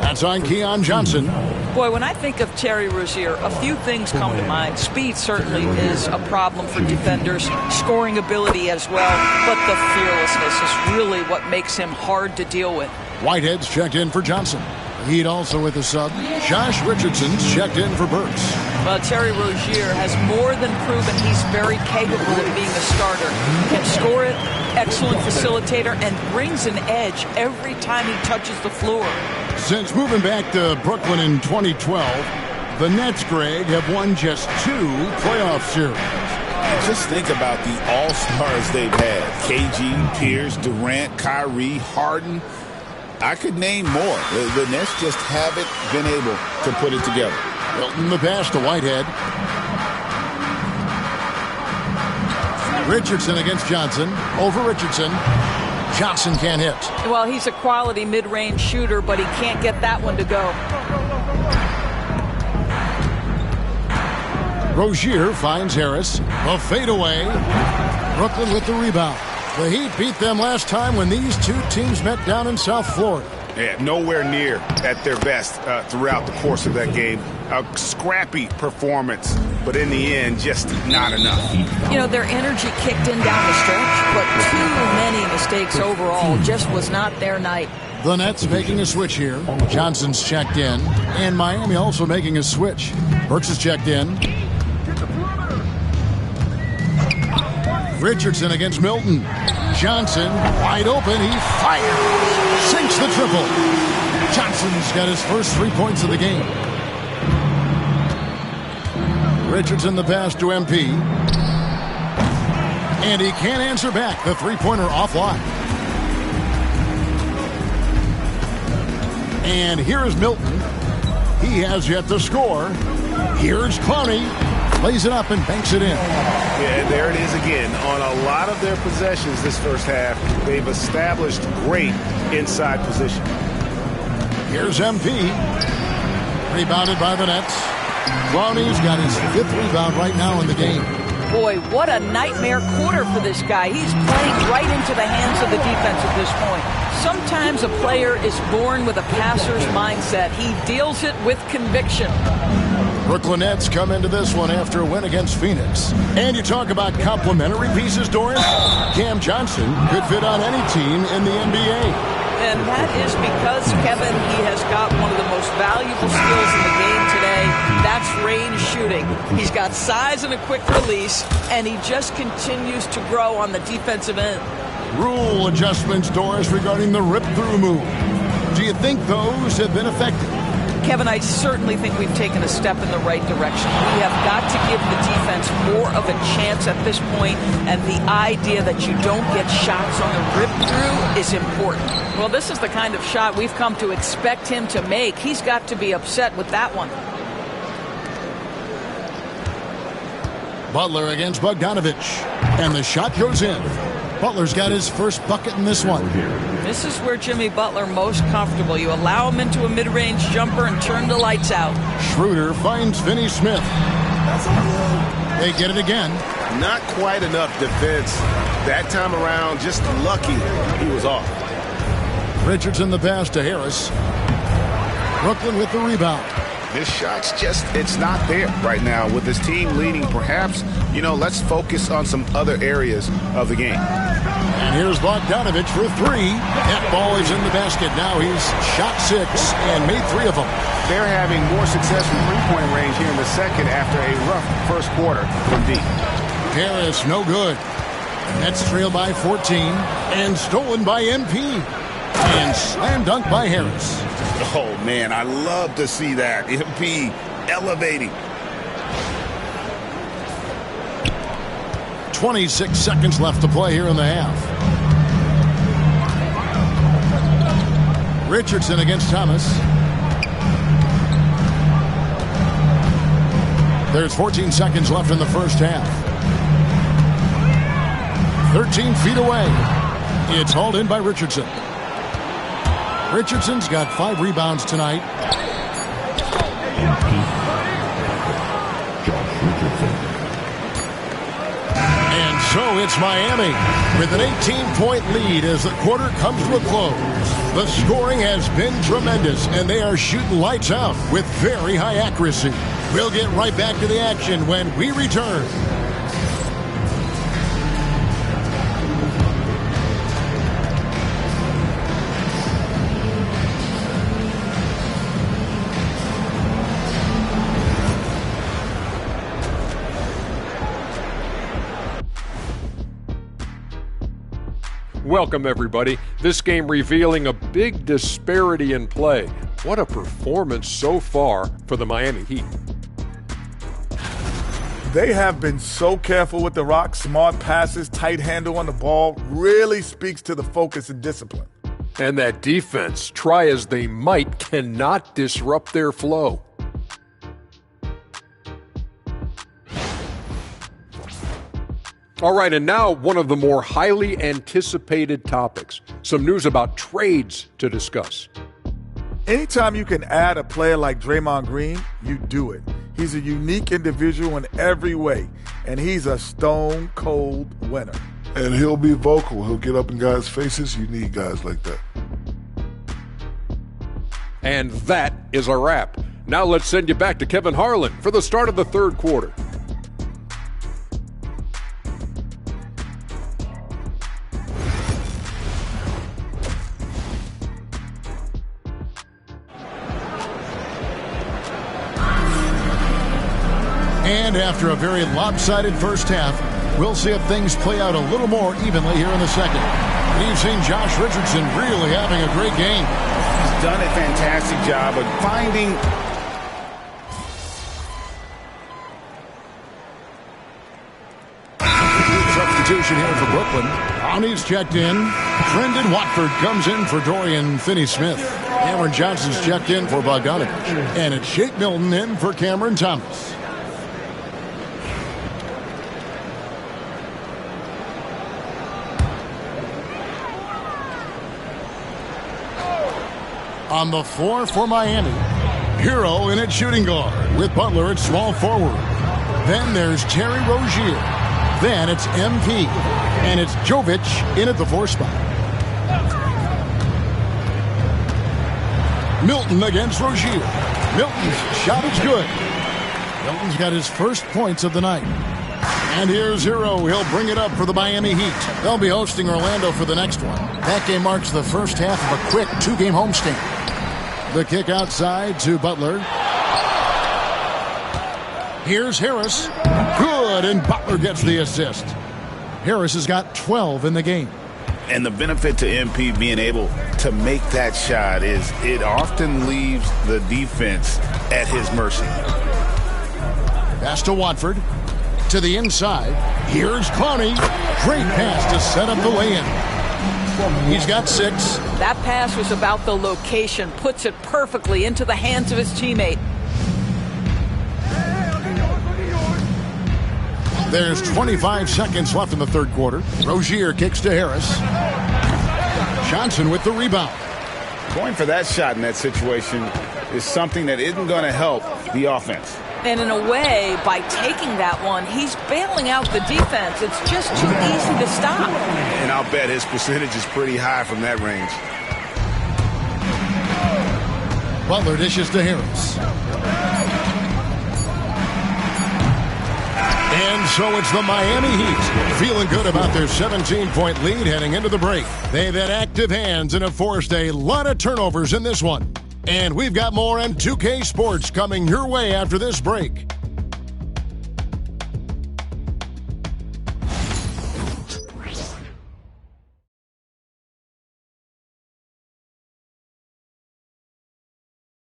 That's on Keon Johnson. Boy, when I think of Terry Rozier, a few things come to mind. Speed certainly is a problem for defenders, scoring ability as well, but the fearlessness is really what makes him hard to deal with. Whitehead's checked in for Johnson. Heat also with a sub. Josh Richardson's checked in for Burks. Well, Terry Rozier has more than proven he's very capable of being a starter. He can score it, excellent facilitator, and brings an edge every time he touches the floor. Since moving back to Brooklyn in 2012, the Nets, Greg, have won just 2 playoff series. Just think about the all-stars they've had. KG, Pierce, Durant, Kyrie, Harden. I could name more. The Nets just haven't been able to put it together. Milton the pass to Whitehead. Richardson against Johnson. Over Richardson. Johnson can't hit. Well, he's a quality mid-range shooter, but he can't get that one to go. Rozier finds Harris. A fadeaway. Brooklyn with the rebound. The Heat beat them last time when these two teams met down in South Florida. Yeah, nowhere near at their best throughout the course of that game. A scrappy performance, but in the end, just not enough. You know, their energy kicked in down the stretch, but too many mistakes overall. Just was not their night. The Nets making a switch here. Johnson's checked in. And Miami also making a switch. Burks is checked in. Richardson against Milton. Johnson wide open. He fires. Sinks the triple. Johnson's got his first 3 points of the game. Richardson the pass to MP. And he can't answer back. The three-pointer offline. And here's Milton. He has yet to score. Here's Clowney. Plays it up and banks it in. Yeah, there it is again. On a lot of their possessions this first half, they've established great inside position. Here's MP. Rebounded by the Nets. Clowney's got his 5th rebound right now in the game. Boy, what a nightmare quarter for this guy. He's playing right into the hands of the defense at this point. Sometimes a player is born with a passer's mindset. He deals it with conviction. Brooklyn Nets come into this one after a win against Phoenix. And you talk about complementary pieces, Doris. Cam Johnson could fit on any team in the NBA. And that is because, Kevin, he has got one of the most valuable skills in the game today. That's range shooting. He's got size and a quick release, and he just continues to grow on the defensive end. Rule adjustments, Doris, regarding the rip-through move. Do you think those have been effective? Kevin, I certainly think we've taken a step in the right direction. We have got to give the defense more of a chance at this point, and the idea that you don't get shots on the rip-through is important. Well, this is the kind of shot we've come to expect him to make. He's got to be upset with that one. Butler against Bogdanovich, and the shot goes in. Butler's got his first bucket in this one. This is where Jimmy Butler most comfortable. You allow him into a mid-range jumper and turn the lights out. Schroeder finds Finney Smith. They get it again. Not quite enough defense. That time around, just lucky he was off. Richardson the pass to Harris. Brooklyn with the rebound. This shot's just, it's not there right now. With his team leading, perhaps, let's focus on some other areas of the game. And here's Bogdanovich for 3. That ball is in the basket. Now he's shot 6 and made 3 of them. They're having more success from three-point range here in the second after a rough first quarter from deep. Harris, no good. Nets trail by 14 and stolen by MP. And slam dunk by Harris. Oh, man, I love to see that. MP elevating. 26 seconds left to play here in the half. Richardson against Thomas. There's 14 seconds left in the first half. 13 feet away. It's hauled in by Richardson. Richardson's got 5 rebounds tonight. And so it's Miami with an 18-point lead as the quarter comes to a close. The scoring has been tremendous, and they are shooting lights out with very high accuracy. We'll get right back to the action when we return. Welcome, everybody. This game revealing a big disparity in play. What a performance so far for the Miami Heat. They have been so careful with the rock. Smart passes, tight handle on the ball, really speaks to the focus and discipline. And that defense, try as they might, cannot disrupt their flow. All right, and now one of the more highly anticipated topics. Some news about trades to discuss. Anytime you can add a player like Draymond Green, you do it. He's a unique individual in every way, and he's a stone-cold winner. And he'll be vocal. He'll get up in guys' faces. You need guys like that. And that is a wrap. Now let's send you back to Kevin Harlan for the start of the third quarter. And after a very lopsided first half, we'll see if things play out a little more evenly here in the second. We've seen Josh Richardson really having a great game. He's done a fantastic job of finding substitution here for Brooklyn. Brownie's checked in. Brendan Watford comes in for Dorian Finney-Smith. Cameron Johnson's checked in for Bogdanovich. And it's Shake Milton in for Cameron Thomas. On the floor for Miami, Hero in at shooting guard with Butler at small forward. Then there's Terry Rozier. Then it's MP. And it's Jovic in at the 4 spot. Milton against Rozier. Milton's shot is good. Milton's got his first points of the night. And here's Hero. He'll bring it up for the Miami Heat. They'll be hosting Orlando for the next one. That game marks the first half of a quick 2-game homestand. The kick outside to Butler. Here's Harris. Good, and Butler gets the assist. Harris has got 12 in the game. And the benefit to MP being able to make that shot is it often leaves the defense at his mercy. Pass to Watford. To the inside. Here's Clowney. Great pass to set up the lay-in. He's got 6. That pass was about the location. Puts it perfectly into the hands of his teammate. There's 25 seconds left in the third quarter. Rozier kicks to Harris. Johnson with the rebound. Going for that shot in that situation is something that isn't going to help the offense. And in a way, by taking that one, he's bailing out the defense. It's just too easy to stop. And I'll bet his percentage is pretty high from that range. Butler dishes to Harris. And so it's the Miami Heat feeling good about their 17-point lead heading into the break. They've had active hands and have forced a lot of turnovers in this one. And we've got more on 2K Sports coming your way after this break.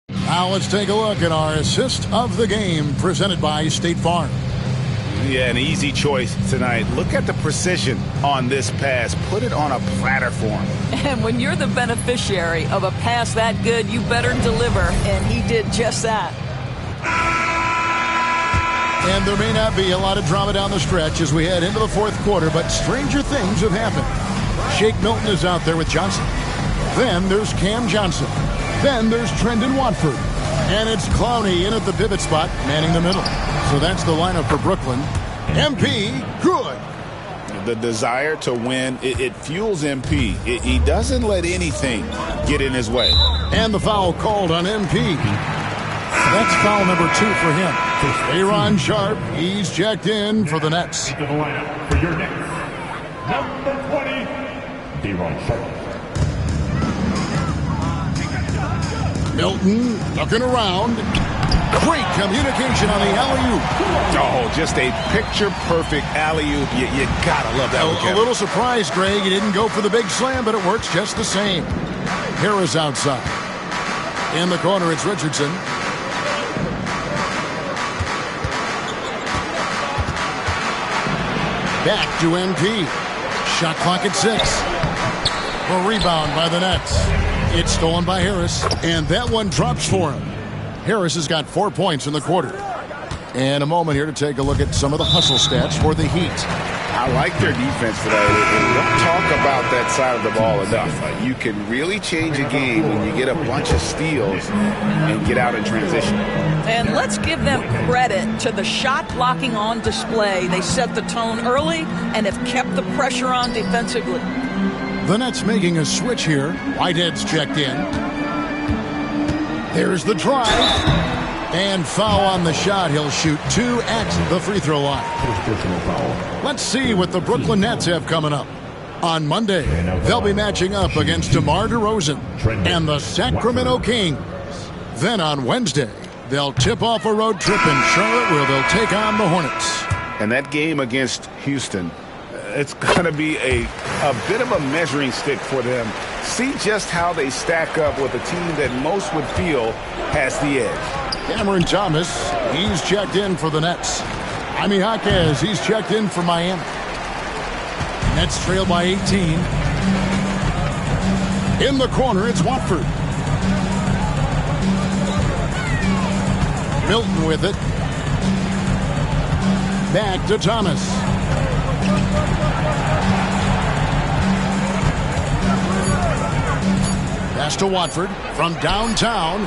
Now let's take a look at our assist of the game presented by State Farm. Yeah, an easy choice tonight. Look at the precision on this pass. Put it on a platter for him. And when you're the beneficiary of a pass that good, you better deliver. And he did just that. And there may not be a lot of drama down the stretch as we head into the fourth quarter, but stranger things have happened. Shake Milton is out there with Johnson. Then there's Cam Johnson. Then there's Trendon Watford. And it's Clowney in at the pivot spot, manning the middle. So that's the lineup for Brooklyn. MP, good. The desire to win, it fuels MP. He doesn't let anything get in his way. And the foul called on MP. That's foul number 2 for him. Aaron Sharp, he's checked in for the Nets. Into the lineup for your Nets. Number 20, Aaron Sharp. Milton looking around. Great communication on the alley-oop. Oh, just a picture-perfect alley-oop. You gotta love that one, A little surprised, Greg. He didn't go for the big slam, but it works just the same. Harris outside. In the corner, it's Richardson. Back to MP. Shot clock at 6. A rebound by the Nets. It's stolen by Harris, and that one drops for him. Harris has got 4 points in the quarter. And a moment here to take a look at some of the hustle stats for the Heat. I like their defense today. We don't talk about that side of the ball enough. You can really change a game when you get a bunch of steals and get out in transition. And let's give them credit to the shot blocking on display. They set the tone early and have kept the pressure on defensively. The Nets making a switch here. Whitehead's checked in. There's the drive. And foul on the shot. He'll shoot 2 at the free throw line. Let's see what the Brooklyn Nets have coming up. On Monday, they'll be matching up against DeMar DeRozan and the Sacramento Kings. Then on Wednesday, they'll tip off a road trip in Charlotte where they'll take on the Hornets. And that game against Houston, it's going to be a bit of a measuring stick for them. See just how they stack up with a team that most would feel has the edge. Cameron Thomas, he's checked in for the Nets. Jaime Jaquez, he's checked in for Miami. Nets trail by 18. In the corner, it's Watford. Milton with it. Back to Thomas. Pass to Watford from downtown.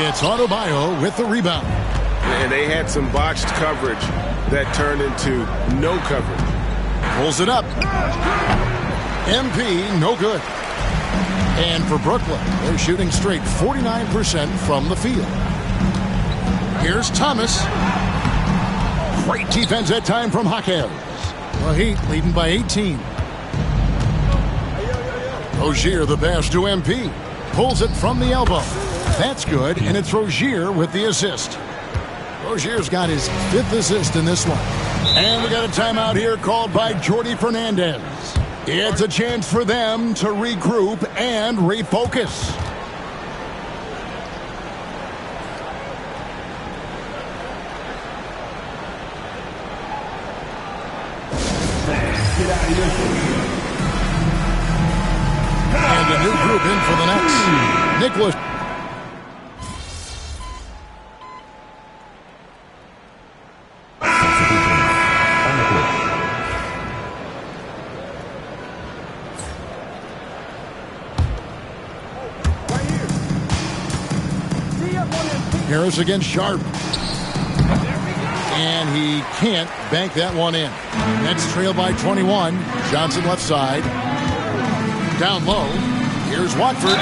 It's Adebayo with the rebound. And they had some botched coverage that turned into no coverage. Pulls it up. MP, no good. And for Brooklyn, they're shooting straight 49% from the field. Here's Thomas. Great defense that time from Jaquez. The Heat leading by 18. Rozier the pass to MP. Pulls it from the elbow. That's good, and it's Rozier with the assist. Rozier's got his 5th assist in this one. And we got a timeout here called by Jordi Fernandez. It's a chance for them to regroup and refocus. And a new group in for the Nets. Nicholas. Harris against Sharp. And he can't bank that one in. Nets trail by 21. Johnson left side. Down low. Here's Watford.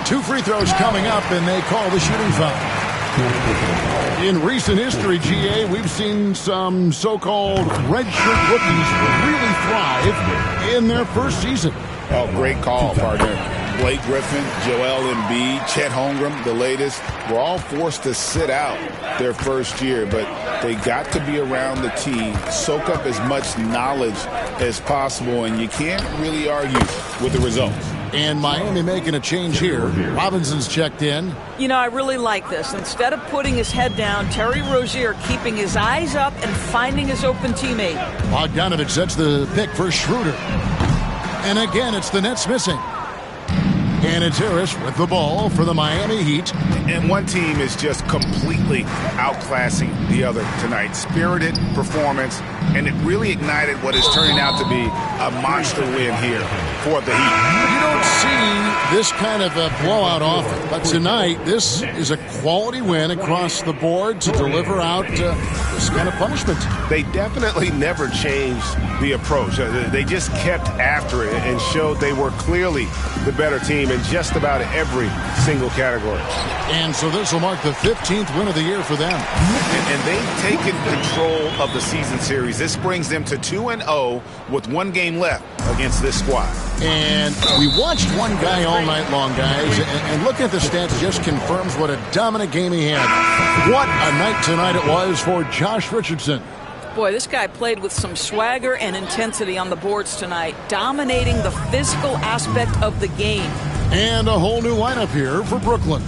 2 free throws coming up, and they call the shooting foul. In recent history, GA, we've seen some so-called redshirt rookies really thrive in their first season. Oh, great call, partner. Blake Griffin, Joel Embiid, Chet Holmgren, the latest, were all forced to sit out their first year, but they got to be around the team, soak up as much knowledge as possible, and you can't really argue with the results. And Miami making a change here. Robinson's checked in. You know, I really like this. Instead of putting his head down, Terry Rozier keeping his eyes up and finding his open teammate. Bogdanovic sets the pick for Schroeder. And again, it's the Nets missing. And it's Harris with the ball for the Miami Heat. And one team is just completely outclassing the other tonight. Spirited performance, and it really ignited what is turning out to be a monster win here for the Heat. You don't see this kind of a blowout often, but tonight this is a quality win across the board to deliver out this kind of punishment. They definitely never changed the approach. They just kept after it and showed they were clearly the better team in just about every single category. And so this will mark the 15th win of the year for them. And they've taken control of the season series. This brings them to 2-0 with 1 game left against this squad. And we watched one guy all night long, guys, and looking at the stats just confirms what a dominant game he had. What a night tonight it was for Josh Richardson. Boy, this guy played with some swagger and intensity on the boards tonight, dominating the physical aspect of the game. And a whole new lineup here for Brooklyn.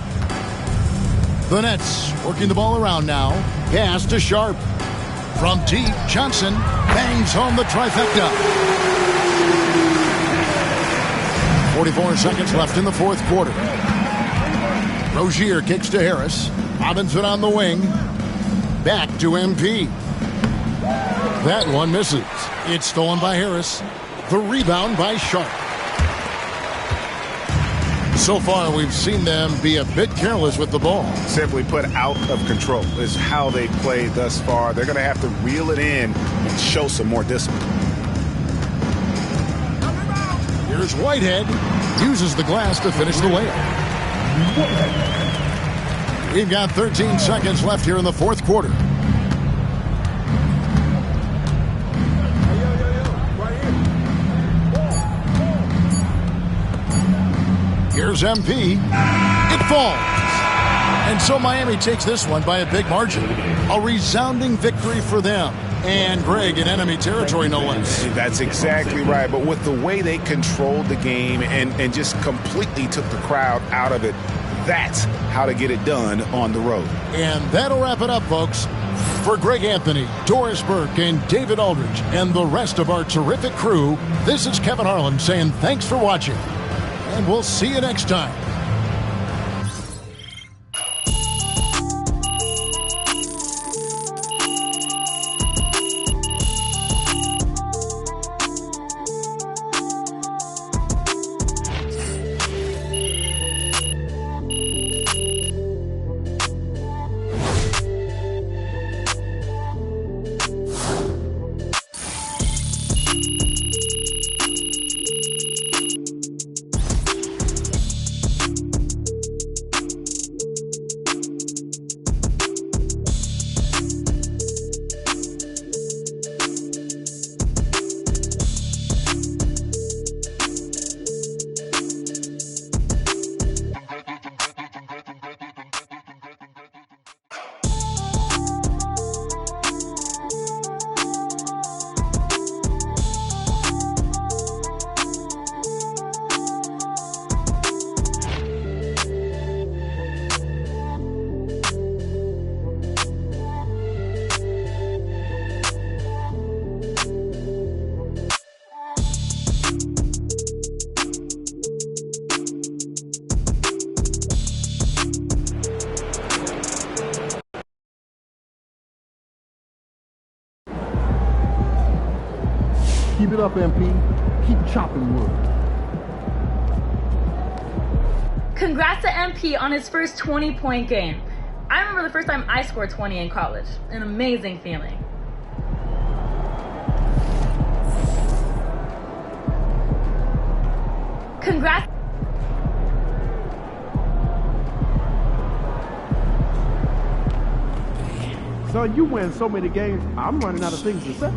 The Nets working the ball around now. Pass to Sharp. From deep, Johnson bangs home the trifecta. 44 seconds left in the fourth quarter. Rozier kicks to Harris. Robinson on the wing. Back to MP. That one misses. It's stolen by Harris. The rebound by Sharp. So far, we've seen them be a bit careless with the ball. Simply put, out of control is how they played thus far. They're going to have to reel it in and show some more discipline. Here's Whitehead. Uses the glass to finish the layup. We've got 13 seconds left here in the fourth quarter. Here's MP. It falls. And so Miami takes this one by a big margin. A resounding victory for them. And Greg in enemy territory, no less. That's exactly right. But with the way they controlled the game and just completely took the crowd out of it, that's how to get it done on the road. And that'll wrap it up, folks. For Greg Anthony, Doris Burke, and David Aldridge, and the rest of our terrific crew, this is Kevin Harlan saying thanks for watching. And we'll see you next time. Keep it up, MP. Keep chopping wood. Congrats to MP on his first 20-point game. I remember the first time I scored 20 in college. An amazing feeling. Congrats. Son, you win so many games, I'm running out of things to say.